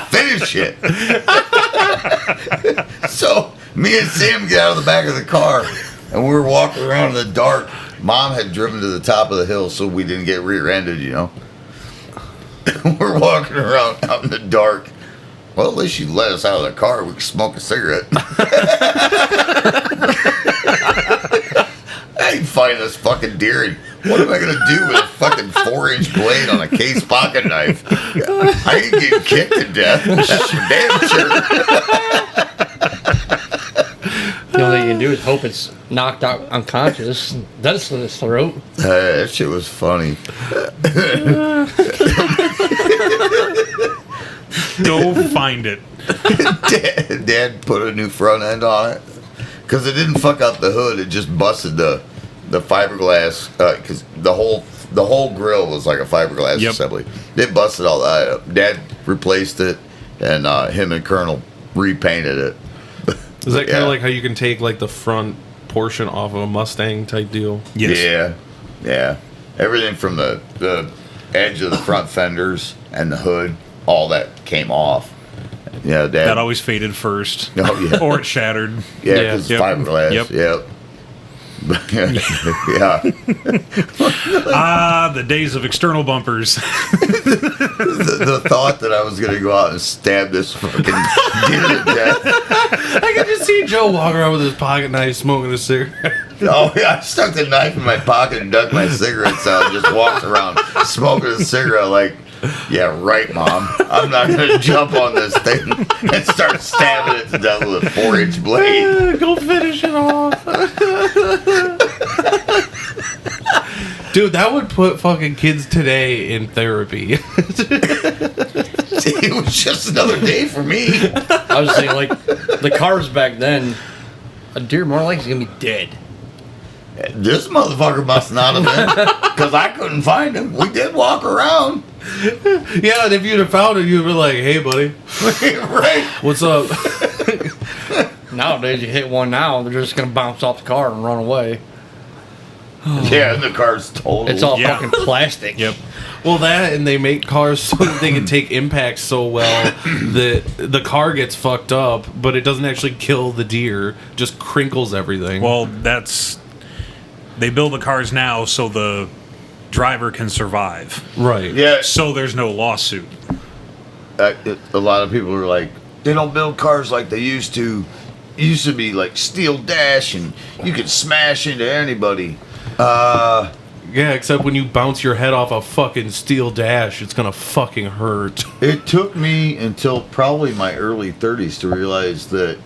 Finish it." So me and Sam get out of the back of the car, and we were walking around in the dark. Mom had driven to the top of the hill so we didn't get rear-ended, you know. We're walking around out in the dark. Well, at least she let us out of the car. We could smoke a cigarette. I ain't find this fucking deer. And what am I going to do with a fucking 4-inch blade on a case pocket knife? I ain't getting kicked to death. That's for damn sure.
The only thing you can do is hope it's knocked out unconscious. That'll slit its throat.
That shit was funny.
Go find it.
Dad put a new front end on it because it didn't fuck up the hood. It just busted the fiberglass because the whole grill was like a fiberglass
Yep.
assembly. It busted all that up. Dad replaced it, and him and Colonel repainted it.
Is that kind
Yeah.
of like how you can take like the front portion off of a Mustang type deal?
Yes.
Yeah. Everything from the edge of the front fenders and the hood, all that came off. Yeah, Dad.
That always faded first.
Oh, yeah.
Or it shattered.
Yeah,
Yeah.
because
Yep.
fiberglass.
Yep.
Yeah.
Ah, the days of external bumpers.
The thought that I was going to go out and stab this fucking deer to death.
I can just see Joe walking around with his pocket knife, smoking a cigarette.
Oh, yeah. I stuck the knife in my pocket and ducked my cigarettes out and just walked around smoking a cigarette like, yeah, right, Mom. I'm not going to jump on this thing and start stabbing it to death with a 4-inch blade.
Go finish it off. Dude, that would put fucking kids today in therapy.
It was just another day for me.
I was saying, like, the cars back then, a deer more likely is going to be dead.
This motherfucker must not have been, because I couldn't find him. We did walk around.
Yeah, and if you'd have found him, you'd be like, hey, buddy,
Right.
what's up?
Nowadays, you hit one now, they're just going to bounce off the car and run away.
Yeah, the car's totaled.
It's all
Yeah.
fucking plastic.
Yep.
Well, that, and they make cars so that they can take impacts so well that the car gets fucked up, but it doesn't actually kill the deer, just crinkles everything.
Well, they build the cars now so the driver can survive.
right.
Yeah,
So there's no lawsuit.
a lot of people are like, they don't build cars like they used to. It used to be like steel dash, and you could smash into anybody.
Yeah, except when you bounce your head off a fucking steel dash, it's gonna fucking hurt.
It took me until probably my early 30s to realize that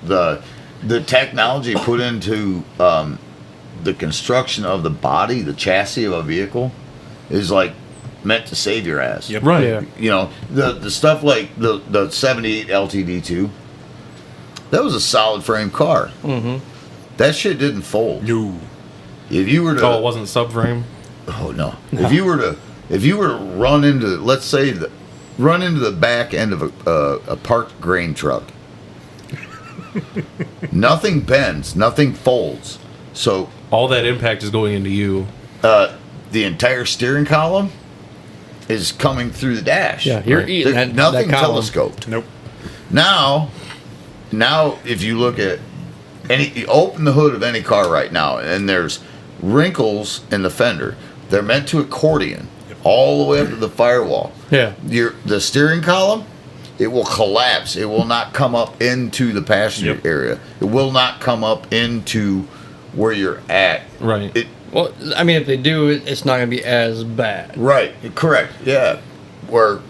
the technology put into the construction of the body, the chassis of a vehicle, is like meant to save your ass.
Yep.
Right.
Yeah.
You know, the stuff like the 78 LTD2, that was a solid frame car.
Mm-hmm.
That shit didn't fold.
No.
If you were to
Oh, it wasn't subframe?
Oh no! If you were to run into, let's say, run into the back end of a parked grain truck, nothing bends, nothing folds. So
All that impact is going into you.
the entire steering column is coming through the dash.
Yeah, you're
Right.
eating
There's
that,
nothing
that column.
telescoped.
Nope.
Now, if you look at you open the hood of any car right now, and there's wrinkles in the fender. They're meant to accordion all the way up to the firewall.
Yeah.
The steering column, it will collapse. It will not come up into the passenger
Yep.
area. It will not come up into where you're at.
Right.
Well, I mean, if they do, it's not going to be as bad.
Right. Correct. Yeah. Where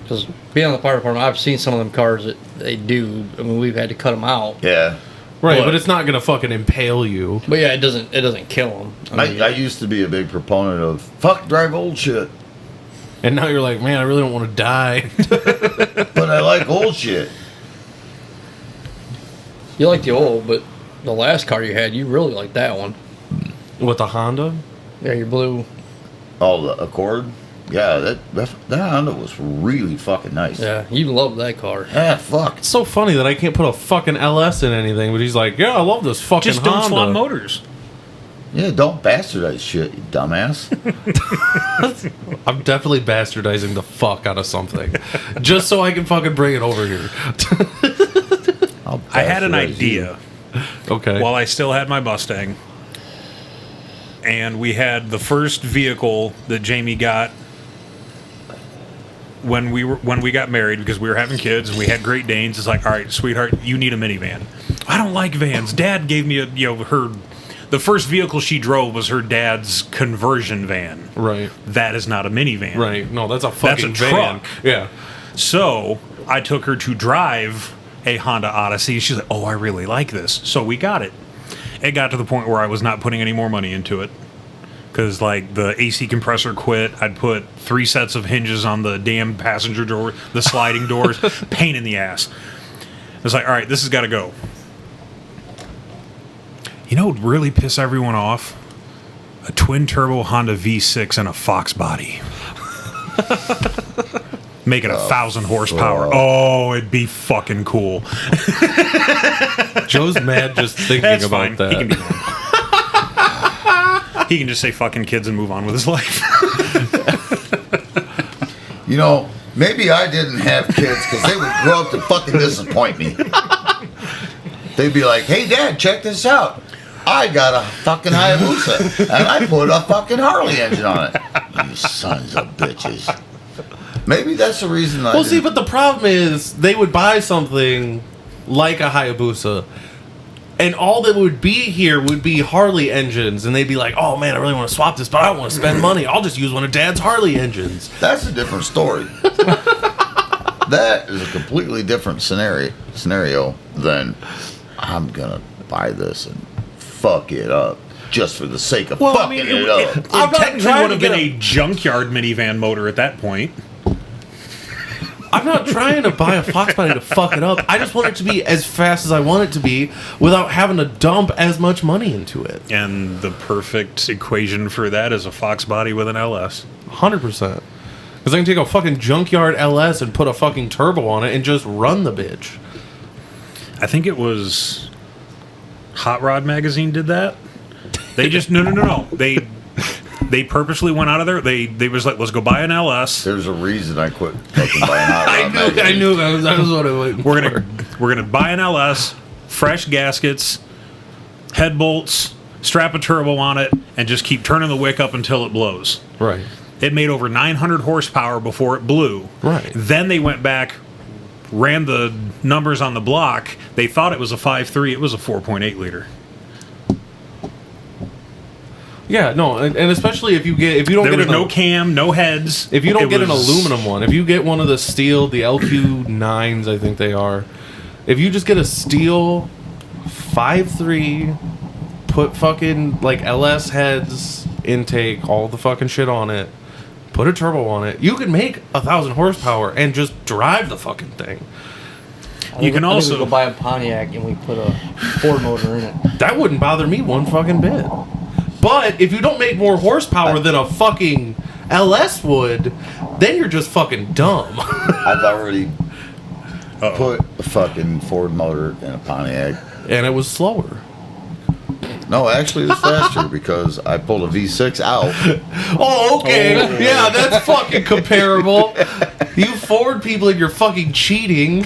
Because being on the fire department, I've seen some of them cars that they do. I mean, we've had to cut them out.
yeah.
Right,
But-
but it's not gonna fucking impale you.
But yeah, it doesn't kill them.
I used to be a big proponent of fuck drive old shit,
And now you're like, man, I really don't want to die.
but I like old shit.
You like the old, but the last car you had, you really liked that one.
With the Honda?
Yeah, your blue.
Oh, the Accord. Yeah, that Honda was really fucking nice.
Yeah, you loved that car.
Ah, fuck.
It's so funny that I can't put a fucking LS in anything, but he's like, yeah, I love this fucking
Just don't
Honda.
swap motors.
Yeah, don't bastardize shit, you dumbass.
I'm definitely bastardizing the fuck out of something. Just so I can fucking bring it over here.
I had an
Bastardize you.
idea
Okay.
while I still had my Mustang. And we had the first vehicle that Jamie got when we got married, because we were having kids and we had Great Danes. It's like, all right, sweetheart, you need a minivan. I don't like vans. Dad gave me the first vehicle she drove was her dad's conversion van.
Right.
That is not a minivan.
Right. No, that's a fucking
a
van.
truck.
Yeah.
So I took her to drive a Honda Odyssey. She's like, oh, I really like this. So we got it. It got to the point where I was not putting any more money into it. Because, like, the AC compressor quit. I'd put 3 sets of hinges on the damn passenger door, the sliding doors. Pain in the ass. I was like, all right, this has got to go. You know what would really piss everyone off? A twin-turbo Honda V6 and a Fox body. Make it 1,000 horsepower. Oh, it'd be fucking cool.
Joe's mad just thinking
That's
about
fine.
that.
He can be mad. He can just say fucking kids and move on with his life.
You know, maybe I didn't have kids because they would grow up to fucking disappoint me. They'd be like, hey, Dad, check this out. I got a fucking Hayabusa, and I put a fucking Harley engine on it. You sons of bitches. Maybe that's the reason I
Well, see,
didn't-
but the problem is they would buy something like a Hayabusa, and all that would be here would be Harley engines, and they'd be like, "Oh man, I really want to swap this, but I don't want to spend money. I'll just use one of Dad's Harley engines."
That's a different story. That is a completely different scenario than I'm gonna buy this and fuck it up just for the sake of fucking it up.
It
I'm not
technically
trying
would
to
have been
get
a junkyard minivan motor at that point.
I'm not trying to buy a Fox body to fuck it up. I just want it to be as fast as I want it to be without having to dump as much money into it.
And the perfect equation for that is a Fox body with an LS.
100%. Because I can take a fucking junkyard LS and put a fucking turbo on it and just run the bitch.
I think it was Hot Rod Magazine did that. They just no. They purposely went out of there. They was like, let's go buy an LS.
There's a reason I quit fucking buying hot rod magazines.
I knew that was what I was waiting
We're gonna buy an LS, fresh gaskets, head bolts, strap a turbo on it, and just keep turning the wick up until it blows.
Right.
It made over 900 horsepower before it blew.
Right.
Then they went back, ran the numbers on the block. They thought it was a 5.3. It was a 4.8 liter.
Yeah, no, and especially if you don't
There
get
was
an
no cam, no heads.
if you don't
It
get an
was-
aluminum one, if you get one of the steel, the LQ9s, I think they are. If you just get a steel 5.3, put fucking like LS heads, intake, all the fucking shit on it, put a turbo on it, you can make 1,000 horsepower and just drive the fucking thing.
You can
I think
also-
we go buy a Pontiac and we put a Ford motor in it.
That wouldn't bother me one fucking bit. But if you don't make more horsepower than a fucking LS would, then you're just fucking dumb.
I've already
Uh-oh.
put a fucking Ford motor in a Pontiac.
And it was slower.
No, actually, it was faster because I pulled a V6 out.
Oh, okay. Yeah, that's fucking comparable. You Ford people and you're fucking cheating.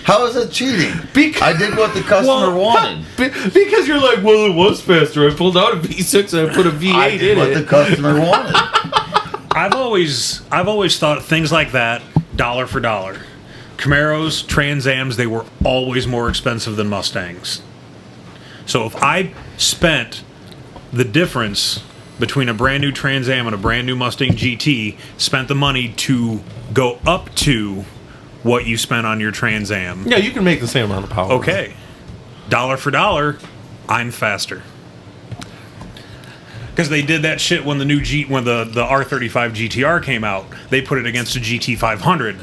How is that cheating?
Because-
I did what the customer wanted.
Because you're like, well, it was faster. I pulled out a V6 and I put a V8
I did
in
what
it.
the customer wanted.
I've always thought things like that, dollar for dollar. Camaros, Trans Ams, they were always more expensive than Mustangs. So if I spent the difference between a brand new Trans Am and a brand new Mustang GT, spent the money to go up to what you spent on your Trans Am,
Yeah, you can make the same amount of power.
okay, dollar for dollar, I'm faster. Because they did that shit when the new when the R35 GTR came out. They put it against a GT 500.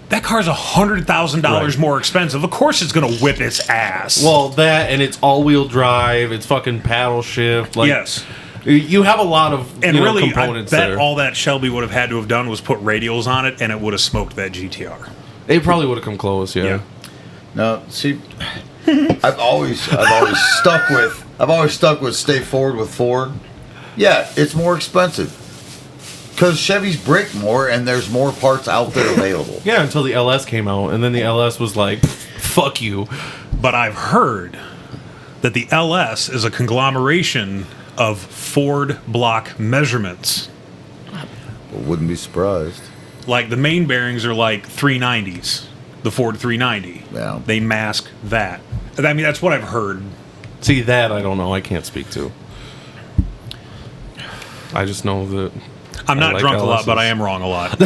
That car's $100,000
Right.
more expensive. Of course, it's gonna whip its ass.
Well, that and it's all-wheel drive. It's fucking paddle shift. Like,
yes,
you have a lot of
and really, I
components
bet
there.
all that Shelby would have had to have done was put radials on it, and it would have smoked that GTR.
It probably would have come close. Yeah.
No, see, I've always stuck with stay forward with Ford. Yeah, it's more expensive because Chevys break more and there's more parts out there available.
Yeah, until the LS came out, and then the LS was like, "Fuck you."
But I've heard that the LS is a conglomeration of Ford block measurements.
Wouldn't be surprised.
Like the main bearings are like 390s, the Ford 390.
Yeah.
They mask that. I mean, that's what I've heard.
See, that I don't know. I can't speak to. I just know that.
I'm not
like
drunk a lot, but
LSs.
I am wrong a lot.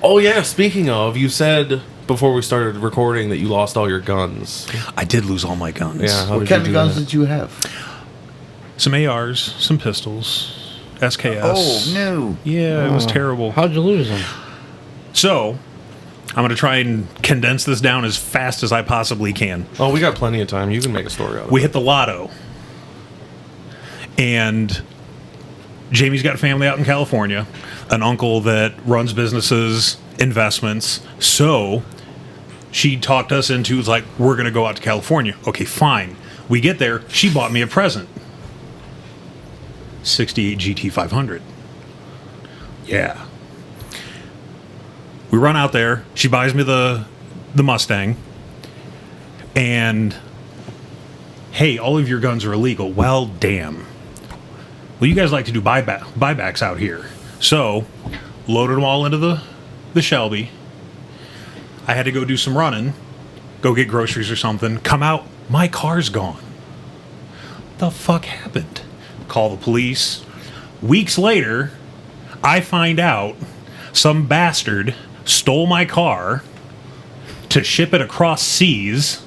Oh yeah, speaking of, you said before we started recording that you lost all your guns.
I did lose all my guns.
Yeah. How
What
did
kind
you
of
do
guns
that?
did you have?
Some ARs, some pistols, SKS.
Oh no!
Yeah, it was terrible.
How'd you lose them?
So, I'm going to try and condense this down as fast as I possibly can.
Oh, we got plenty of time. You can make a story out of
We
it.
hit the lotto. And Jamie's got family out in California, an uncle that runs businesses, investments. So she talked us into, it's like, we're going to go out to California. Okay, fine. We get there. She bought me a present. 68 GT 500. Yeah. We run out there. She buys me the Mustang. And, hey, all of your guns are illegal. Well, damn. Well, you guys like to do buybacks out here. So, loaded them all into the Shelby. I had to go do some running, go get groceries or something, come out, my car's gone. What the fuck happened? Call the police. Weeks later, I find out some bastard stole my car to ship it across seas,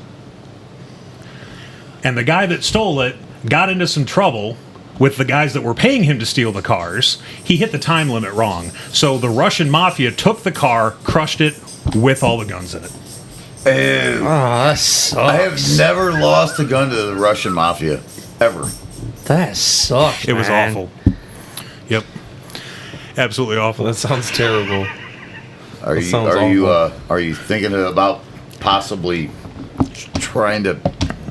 and the guy that stole it got into some trouble with the guys that were paying him to steal the cars. He hit the time limit wrong. So the Russian mafia took the car, crushed it with all the guns in it.
And
that sucks.
I have never lost a gun to the Russian mafia, ever.
That sucks.
It was
man.
awful. Yep. Absolutely awful.
That sounds terrible.
Are
sounds
you you thinking about possibly trying to,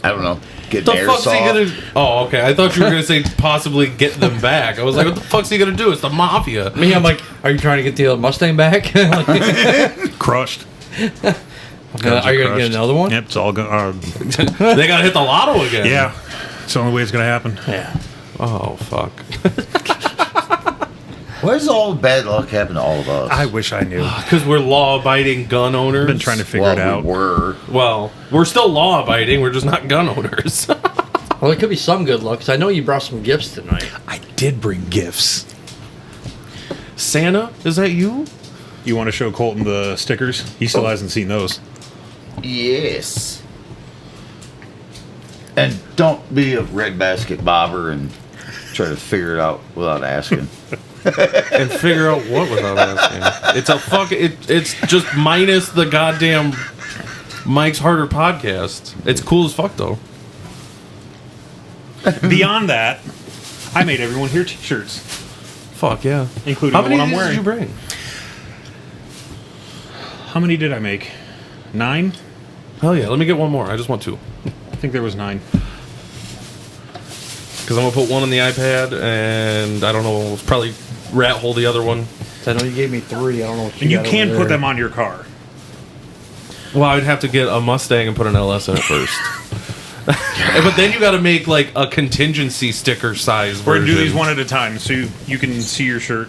I don't know, get
The
an
fuck's he
airsoft?
gonna? Oh, okay. I thought you were gonna say possibly get them back. I was like, what the fuck's he gonna do? It's the mafia.
Me, I'm like, are you trying to get the other Mustang back? Like,
Crushed.
are you gonna get another one?
Yep, it's all good.
They gotta hit the lotto again.
Yeah. It's the only way it's going to happen.
Yeah.
Oh fuck.
Why does all the bad luck happen to all of us?
I wish I knew.
Because we're law-abiding gun owners.
I've been trying to figure it out.
We were.
Well, we're still law-abiding. We're just not gun owners.
Well, it could be some good luck, because I know you brought some gifts tonight.
I did bring gifts.
Santa, is that you?
You want to show Colton the stickers? He still hasn't seen those.
Yes. And don't be a red basket bobber and try to figure it out without asking.
And figure out what without asking. It's a it's just minus the goddamn Mike's Harder podcast. It's cool as fuck though.
Beyond that, I made everyone here t-shirts,
Fuck yeah.
including
How
the
many
one I'm
of these
wearing.
did you bring?
How many did I make? 9?
Hell yeah, let me get one more. I just want 2.
I think there was 9.
Because I'm gonna put one on the iPad and I don't know, probably rat hole the other one.
I know you gave me 3. I don't know what
And you
got
can
over
put
there.
them on your car.
Well, I'd have to get a Mustang and put an LS in it first. But then you got to make like a contingency sticker size
We're
version.
going to do these one at a time so you can see your shirt.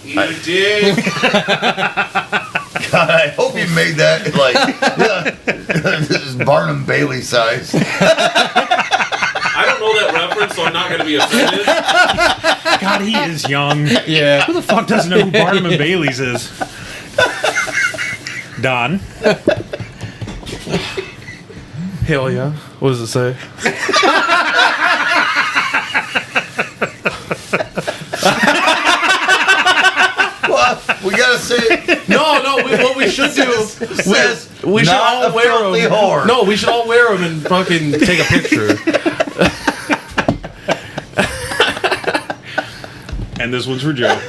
You did.
God, I hope you made that like this is Barnum Bailey size.
I don't know that reference, so I'm not going to be offended.
God, he is young.
Yeah.
Who the fuck doesn't know who Barnum and Bailey's is? Don.
Hell yeah. What does it say?
Well, we gotta say
No, what we should do
says
we should
not
all
a
wear
filthy
them.
whore.
No, we should all wear them and fucking take a picture.
And this one's for Joe.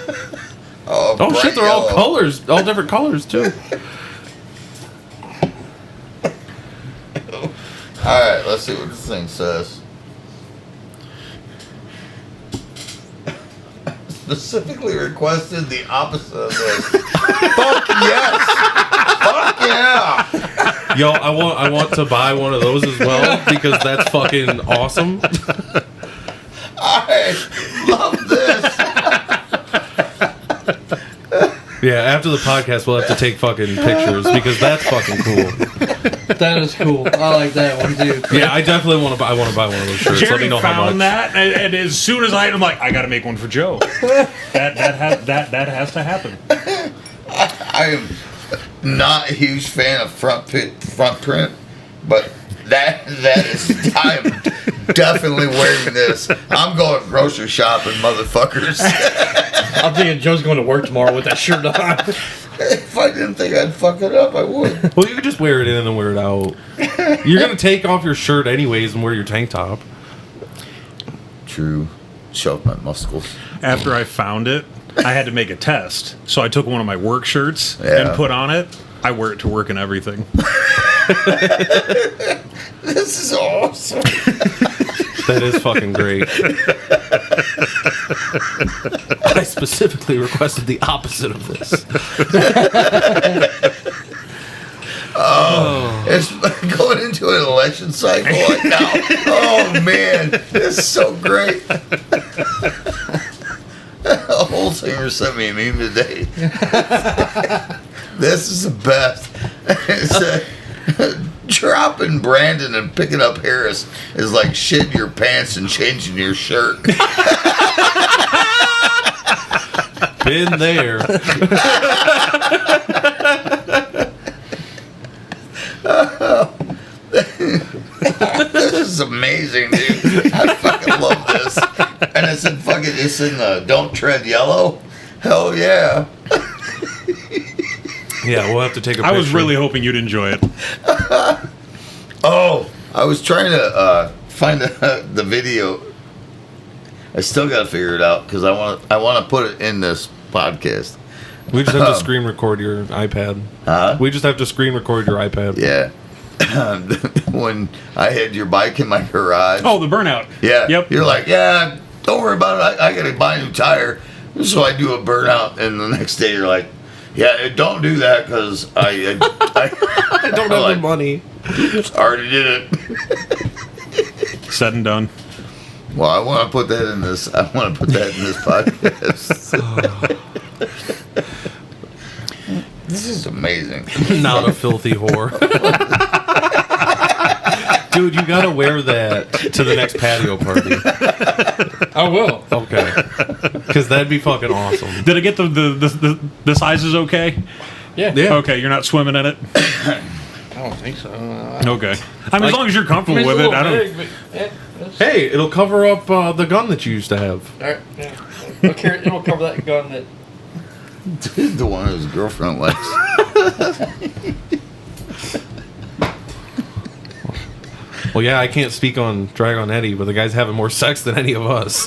Oh
Oh shit, they're all
yellow.
colors, all different colors too.
All right, let's see what this thing says. Specifically requested the opposite of this. Fuck yes. Fuck yeah.
Yo, I want to buy one of those as well because that's fucking awesome.
I love this.
Yeah, after the podcast we'll have to take fucking pictures because that's fucking cool.
That is cool. I like that one, too.
Yeah, I definitely want to buy one of those shirts. Let me
Jerry
know how much.
found that, and as soon as I'm like, I got to make one for Joe. That has to happen.
I am not a huge fan of front print, but that is I am definitely wearing this. I'm going grocery shopping, motherfuckers.
I'm thinking Joe's going to work tomorrow with that shirt on.
If I didn't think I'd fuck it up, I would.
Well, you could just wear it in and then wear it out. You're gonna take off your shirt anyways and wear your tank top.
true. Show off my muscles.
After I found it, I had to make a test. So I took one of my work shirts
Yeah.
and put on it. I wear it to work and everything.
This is awesome.
That is fucking great. I specifically requested the opposite of this.
It's going into an election cycle right now. Oh man, this is so great. A whole singer sent me a meme today. This is the best. It's dropping Brandon and picking up Harris is like shitting your pants and changing your shirt.
Been there.
This is amazing, dude. I fucking love this. And it's in the Don't Tread Yellow. Hell yeah.
Yeah, we'll have to take a picture.
I was really hoping you'd enjoy it.
Oh, I was trying to find the video. I still got to figure it out because I want to put it in this podcast.
We just have to screen record your iPad.
Huh?
We just have to screen record your iPad.
Yeah. When I had your bike in my garage.
Oh, the burnout.
Yeah.
Yep.
You're like, yeah, don't worry about it. I got to buy a new tire. So I do a burnout, and the next day you're like, yeah, don't do that because I
don't have the money.
already did it.
Said and done.
Well, I want to put that in this. I want to put that in this podcast. This is amazing.
Not a filthy whore. Dude, you gotta wear that to the next patio party.
I will.
Okay. Because that'd be fucking awesome.
Did I get the sizes okay?
Yeah.
Yeah.
Okay, you're not swimming in it?
I don't think so.
Okay. I mean, as long as you're comfortable with it, I don't...
Hey, it'll cover up the gun that you used to have.
Alright, yeah. It'll cover that gun that.
The one his girlfriend likes.
Well, yeah, I can't speak on Drag on Eddie, but the guy's having more sex than any of us.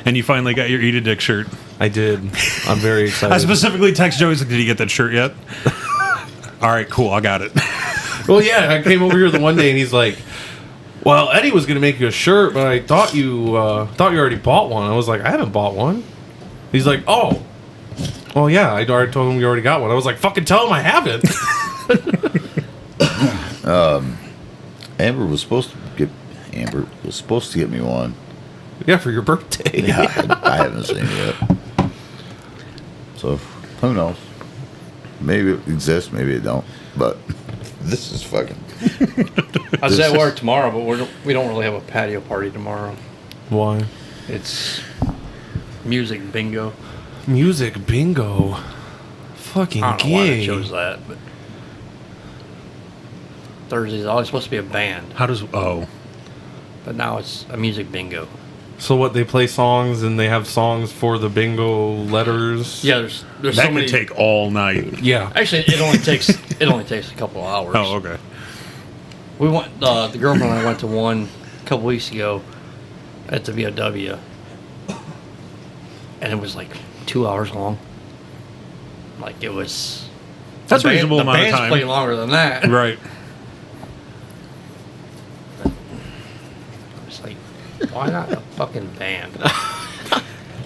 And you finally got your Eat a Dick shirt.
I did. I'm very excited.
I specifically text Joey, like, did he get that shirt yet? All right, cool, I got it.
Well, yeah, I came over here the one day and he's like, well, Eddie was going to make you a shirt, but I thought you already bought one. I was like, I haven't bought one. He's like, oh. Well, yeah, I already told him you already got one. I was like, fucking tell him I haven't.
Amber was supposed to get me one.
Yeah, for your birthday.
Yeah, I haven't seen it yet. So who knows? Maybe it exists, maybe it don't. But this is fucking.
I was at work tomorrow, but we don't really have a patio party tomorrow.
Why?
It's music bingo.
Music bingo. Fucking
I don't know why they
gay.
chose that, but Thursday's always supposed to be a band,
How does... Oh.
but now it's a music bingo.
So what, they play songs and they have songs for the bingo letters?
Yeah, there's
That
so
could
many.
take all night.
Yeah.
Actually, it only takes a couple of hours.
Oh, okay.
We went. The girlfriend and I went to one a couple weeks ago at the VOW, and it was like 2 hours long. Like it was.
That's
the
a reasonable amount of
band's
time.
play longer than that.
Right.
It's like, why not a fucking band?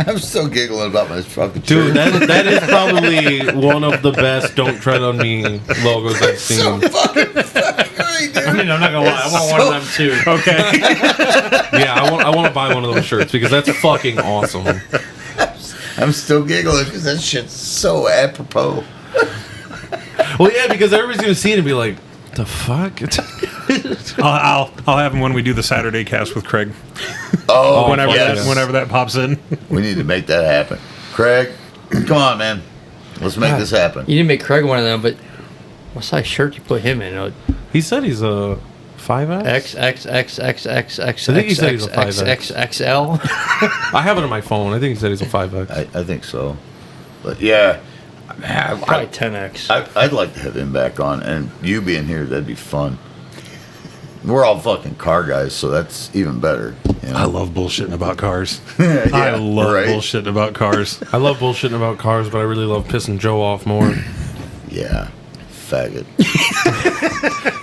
I'm still giggling about my fucking
Dude,
shirt.
that is probably one of the best Don't Tread on Me logos I've
So
seen.
fucking great, dude.
I mean, I'm not gonna lie. I want one of them too.
Okay.
Yeah, I want to buy one of those shirts because that's fucking awesome.
I'm still giggling because that shit's so apropos.
Well, yeah, because everybody's gonna see it and be like, "The fuck?"
I'll have him when we do the Saturday cast with Craig.
Oh,
Whenever
yes.
whenever that pops in.
We need to make that happen. Craig, come on, man. Let's make this happen.
You didn't make Craig one of them, but what size shirt you put him in?
He said he's a 5X.
XXXXXX.
I think he said he's a 5X.
XXL.
I have it on my phone. I think he said he's a 5X.
I think so. But yeah,
Probably 10X.
I'd like to have him back on, and you being here, that'd be fun. We're all fucking car guys, so that's even better. You know?
I love bullshitting about cars. I love
right?
bullshitting about cars.
I love bullshitting about cars, but I really love pissing Joe off more.
Yeah, faggot.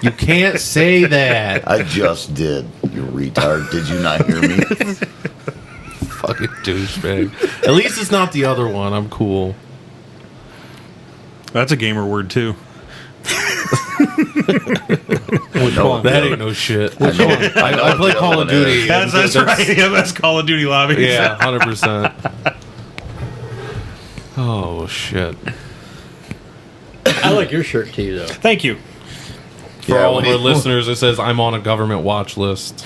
You can't say that.
I just did, you retard. Did you not hear me?
Fucking douchebag. At least it's not the other one. I'm cool.
That's a gamer word too.
No,
That ain't no shit.
I know.
I play Call of Duty. and
That's right. Yeah, that's Call of Duty lobby.
Yeah, 100%. Oh, shit.
I like your shirt too, though.
Thank you.
For
Yeah,
all of
when
our
he-
listeners, it says I'm on a government watch list.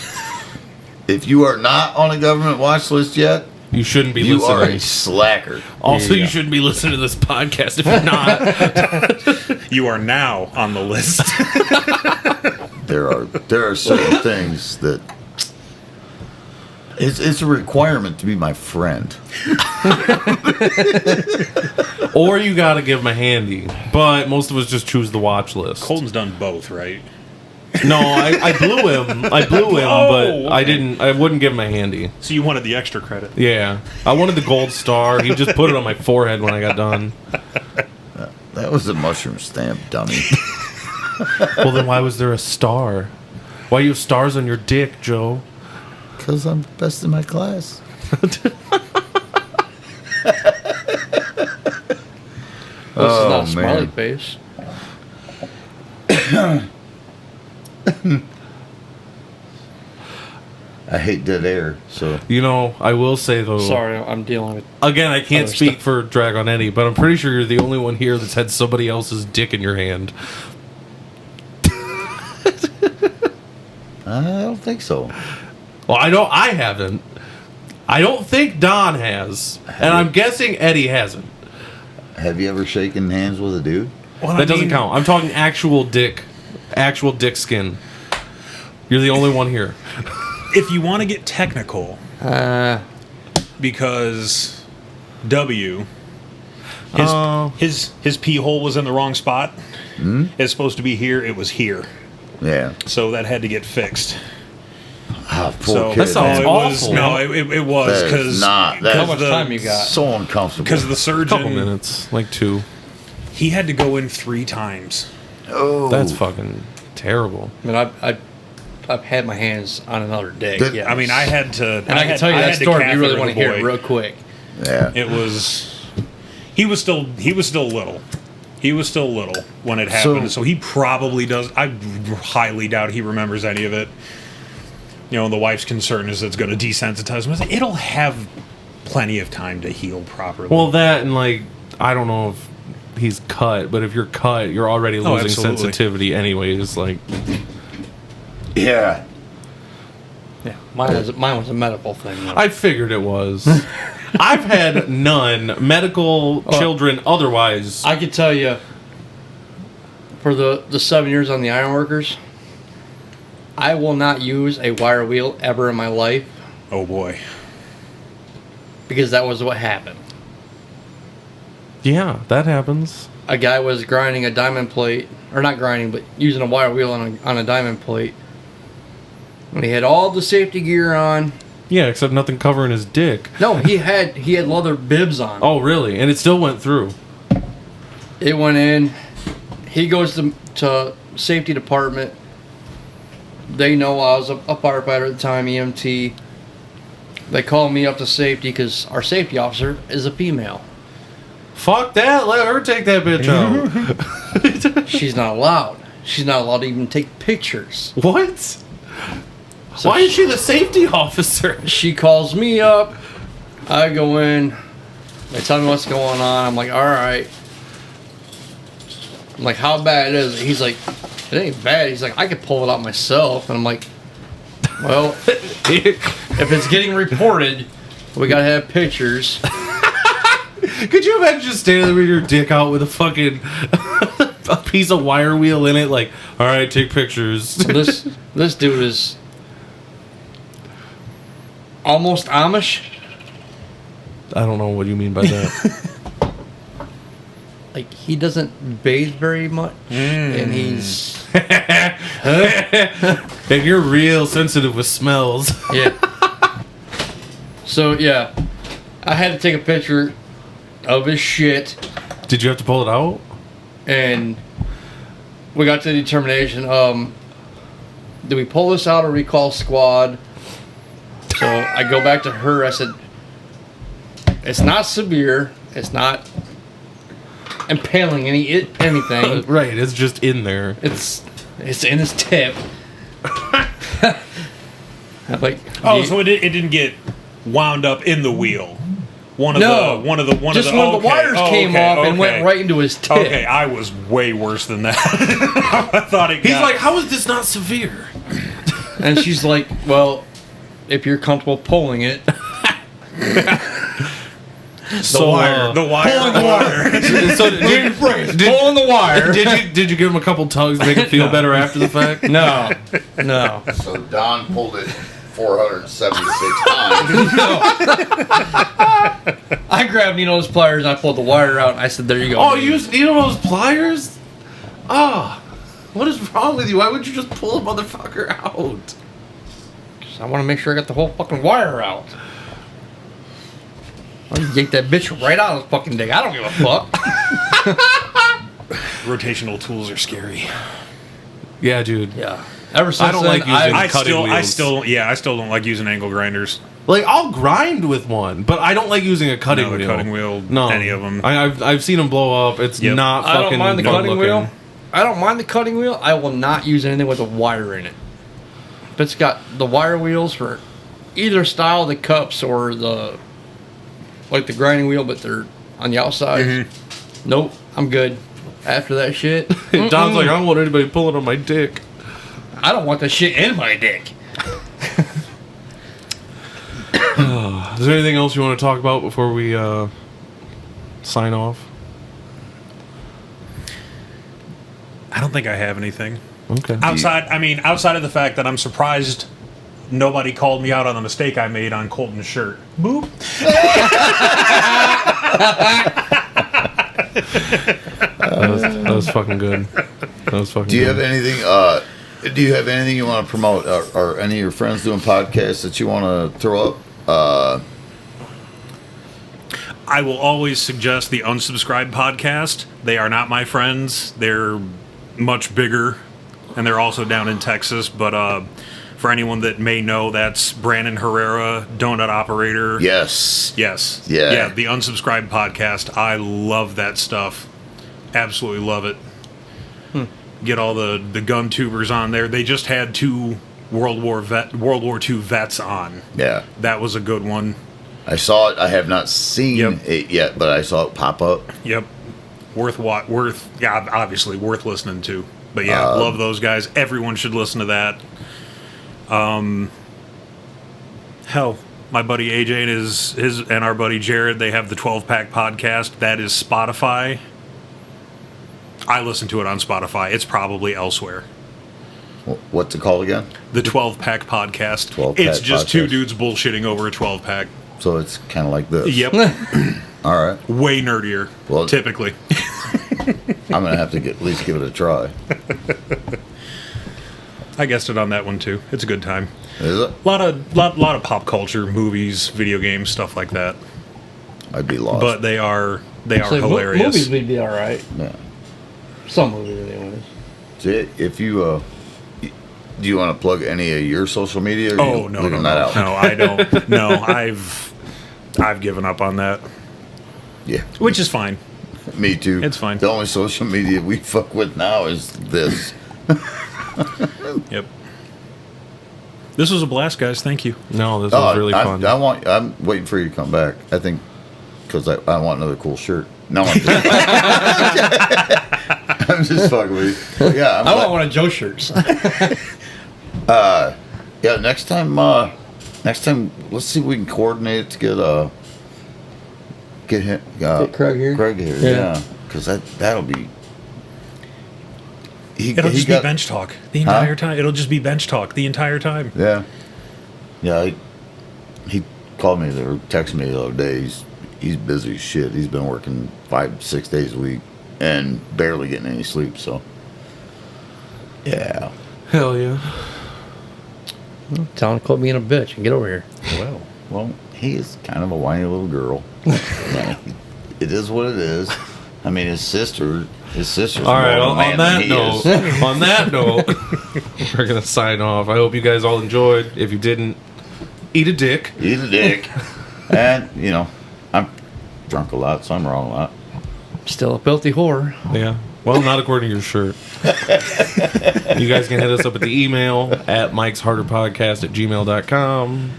If you are not on a government watch list yet,
You shouldn't be
you are
listening.
a slacker.
Also,
Yeah.
you shouldn't be listening to this podcast if you're not.
You are now on the list.
There are certain things that it's a requirement to be my friend.
Or you got to give them a handy. But most of us just choose the watch list.
Colton's done both, right?
No, I blew him. I blew him,
Oh,
but I
okay.
didn't. I wouldn't give him a handy.
So you wanted the extra credit.
Yeah, I wanted the gold star. He just put it on my forehead when I got done.
That was a mushroom stamp, dummy.
Well, then why was there a star? Why you have stars on your dick, Joe?
Because I'm best in my class.
This
Oh,
is not a smiley
man.
face.
I hate dead air, so
You know, I will say though.
Sorry, I'm dealing with.
Again, I can't
Other
speak
stuff.
for Dragon Eddie, but I'm pretty sure you're the only one here that's had somebody else's dick in your hand.
I don't think so.
Well, I haven't. I don't think Don has, and I'm guessing Eddie hasn't.
Have you ever shaken hands with a dude?
Well,
That doesn't count. I'm talking actual dick skin. You're the only one here.
If you want to get technical, because W, his pee hole was in the wrong spot. It's supposed to be here. It was here,
Yeah.
so that had to get fixed.
Ah, poor
So
kid.
That sounds
man.
it was
awful.
no, it was
That is
because
not- that
How
is
much time you got?
So uncomfortable.
because the
A couple
surgeon
minutes, like 2.
he had to go in 3 times.
oh,
That's fucking terrible.
I mean, I've had my hands on another dick.
That-
Yeah,
I mean, I had to.
and I can tell you that
had to
story if you really
catheter
want to
the
hear it
boy.
real quick.
yeah.
It was. He was still little. He was still little when it happened, so he probably does. I highly doubt he remembers any of it. You know, the wife's concern is it's going to desensitize him. It'll have plenty of time to heal properly.
Well, that and like I don't know if he's cut, but if you're cut, you're already losing
absolutely.
sensitivity anyways. Like
Yeah.
Yeah, mine was a medical thing. Though.
I figured it was. I've had none medical, children, otherwise.
I could tell you, for the 7 years on the ironworkers, I will not use a wire wheel ever in my life
oh boy,
because that was what happened.
Yeah, that happens.
A guy was grinding a diamond plate, or not grinding, but using a wire wheel on a diamond plate. And he had all the safety gear on.
Yeah, except nothing covering his dick.
No, he had leather bibs on.
Oh, really? And it still went through.
It went in. He goes to safety department. They know I was a firefighter at the time, EMT. They call me up to safety because our safety officer is a female.
Fuck that. Let her take that bitch out.
She's not allowed. She's not allowed to even take pictures.
What?
So
Why is she the safety officer?
She calls me up. I go in. They tell me what's going on. I'm like, all right. I'm like, how bad is it? He's like, it ain't bad. He's like, I could pull it out myself. And I'm like, well, if it's getting reported, we gotta have pictures.
Could you imagine just standing there with your dick out with a fucking a piece of wire wheel in it? Like, all right, take pictures.
So this dude is almost Amish.
I don't know what you mean by that.
like he doesn't bathe very much, and he's
And you're real sensitive with smells.
yeah. So yeah, I had to take a picture of his shit,
Did you have to pull it out?
and we got to the determination. Do we pull this out or recall squad? So I go back to her. I said, it's not severe. It's not impaling anything.
Right, it's just in there.
It's in his tip. I'm like,
Oh, so it didn't get wound up in the wheel. One of
No.
the
just one of the
okay.
wires
Oh,
came
okay,
off and went
okay.
right into his tip.
Okay, I was way worse than that. I thought it.
He's
got-
like, how is this not severe?
And she's like, well, if you're comfortable pulling it.
the wire.
Pulling the wire.
So did,
Pulling the wire.
did you give him a couple tugs to make it feel better after the fact?
No.
So Don pulled it 476 times.
I grabbed Nino's pliers and I pulled the wire out. And I said, there you go.
Oh,
dude."
you need those pliers? Ah, what is wrong with you? Why would you just pull a motherfucker out?
I want to make sure I got the whole fucking wire out. I'll yank that bitch right out of his fucking dick. I don't give a fuck.
Rotational tools are scary.
Yeah, dude.
Yeah. Ever since
I don't
then,
like using-
I
Cutting
still
wheels.
don't like using angle grinders.
Like, I'll grind with one, but I don't like using a cutting
No, the
wheel.
cutting wheel,
No,
any of 'em.
I've seen them blow up. It's
Yep.
not
I
fucking.
don't mind the
good
cutting
looking.
wheel. I don't mind the cutting wheel. I will not use anything with a wire in it. If it's got the wire wheels for either style, the cups or the grinding wheel, but they're on the outside. Nope, I'm good. After that shit,
Don's like, I don't want anybody pulling on my dick.
I don't want that shit in my dick.
Is there anything else you want to talk about before we sign off?
I don't think I have anything.
Okay.
Outside of the fact that I'm surprised nobody called me out on the mistake I made on Colton's shirt. Boop.
That was fucking good. That was fucking
Do you
good.
have anything? Do you have anything you want to promote? Or any of your friends doing podcasts that you want to throw up?
I will always suggest the Unsubscribed podcast. They are not my friends. They're much bigger, and they're also down in Texas. But for anyone that may know, that's Brandon Herrera, Donut Operator.
Yes.
Yes.
Yeah.
Yeah, the Unsubscribed podcast. I love that stuff. Absolutely love it. Get all the gun tubers on there. They just had 2 World War II vets on.
Yeah.
That was a good one.
I saw it. I have not seen
Yep.
it yet, but I saw it pop up.
Yep. Obviously worth listening to. But yeah, love those guys. Everyone should listen to that. Hell, my buddy AJ and his and our buddy Jared, they have the 12-Pack podcast. That is Spotify. I listen to it on Spotify. It's probably elsewhere.
What's it called again?
The 12-Pack podcast.
12-Pack
It's just 2
podcast.
dudes bullshitting over a 12-pack.
So it's kind of like this.
Yep.
All right.
Way nerdier,
Well-
typically.
I'm gonna have to at least give it a try.
I guessed it on that one too. It's a good time.
Is it?
Lot of pop culture, movies, video games, stuff like that.
I'd be lost.
But they are
So
hilarious.
movies would be all right.
yeah.
Some movies, anyways.
See, if you do you want to plug any of your social media? Or
Oh
you
no,
leaving
no,
that
no,
out?
no! I don't. No, I've given up on that,
Yeah.
which is fine.
Me too.
It's fine.
The only social media we fuck with now is this.
Yep. This was a blast, guys. Thank you.
No, this was really fun.
I'm waiting for you to come back. I think because I want another cool shirt. No, I'm just, I'm just fucking with you. Yeah,
I want one of Joe's shirts.
yeah. Next time, let's see if we can coordinate to get him,
Get Craig here?
Craig here,
Yeah.
yeah, because that'll be.
It'll just be bench talk the entire time. It'll just be bench talk the entire time.
Yeah, yeah. He called me or texted me the other day. He's busy as shit. He's been working 5-6 days a week. and barely getting any sleep. So, yeah.
Hell yeah.
Tell him to quit being a bitch and get over here.
Well, he is kind of a whiny little girl. Yeah, it is what it is. I mean, his sister's
All right,
more of a man
on
than
that
he
note,
is.
on that note, we're gonna sign off. I hope you guys all enjoyed. If you didn't, eat a dick.
Eat a dick. And, you know, I'm drunk a lot, so I'm wrong a lot.
Still a filthy whore.
Yeah. Well, not according to your shirt. You guys can hit us up at the email at mikesharderpodcast@gmail.com.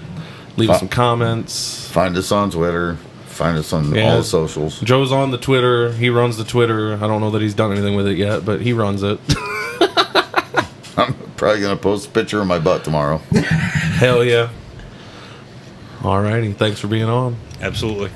Leave us some comments.
Find us on Twitter. Find us on all the socials.
Joe's on the Twitter. He runs the Twitter. I don't know that he's done anything with it yet, but he runs it.
I'm probably going to post a picture of my butt tomorrow.
Hell yeah. Alrighty. Thanks for being on.
Absolutely.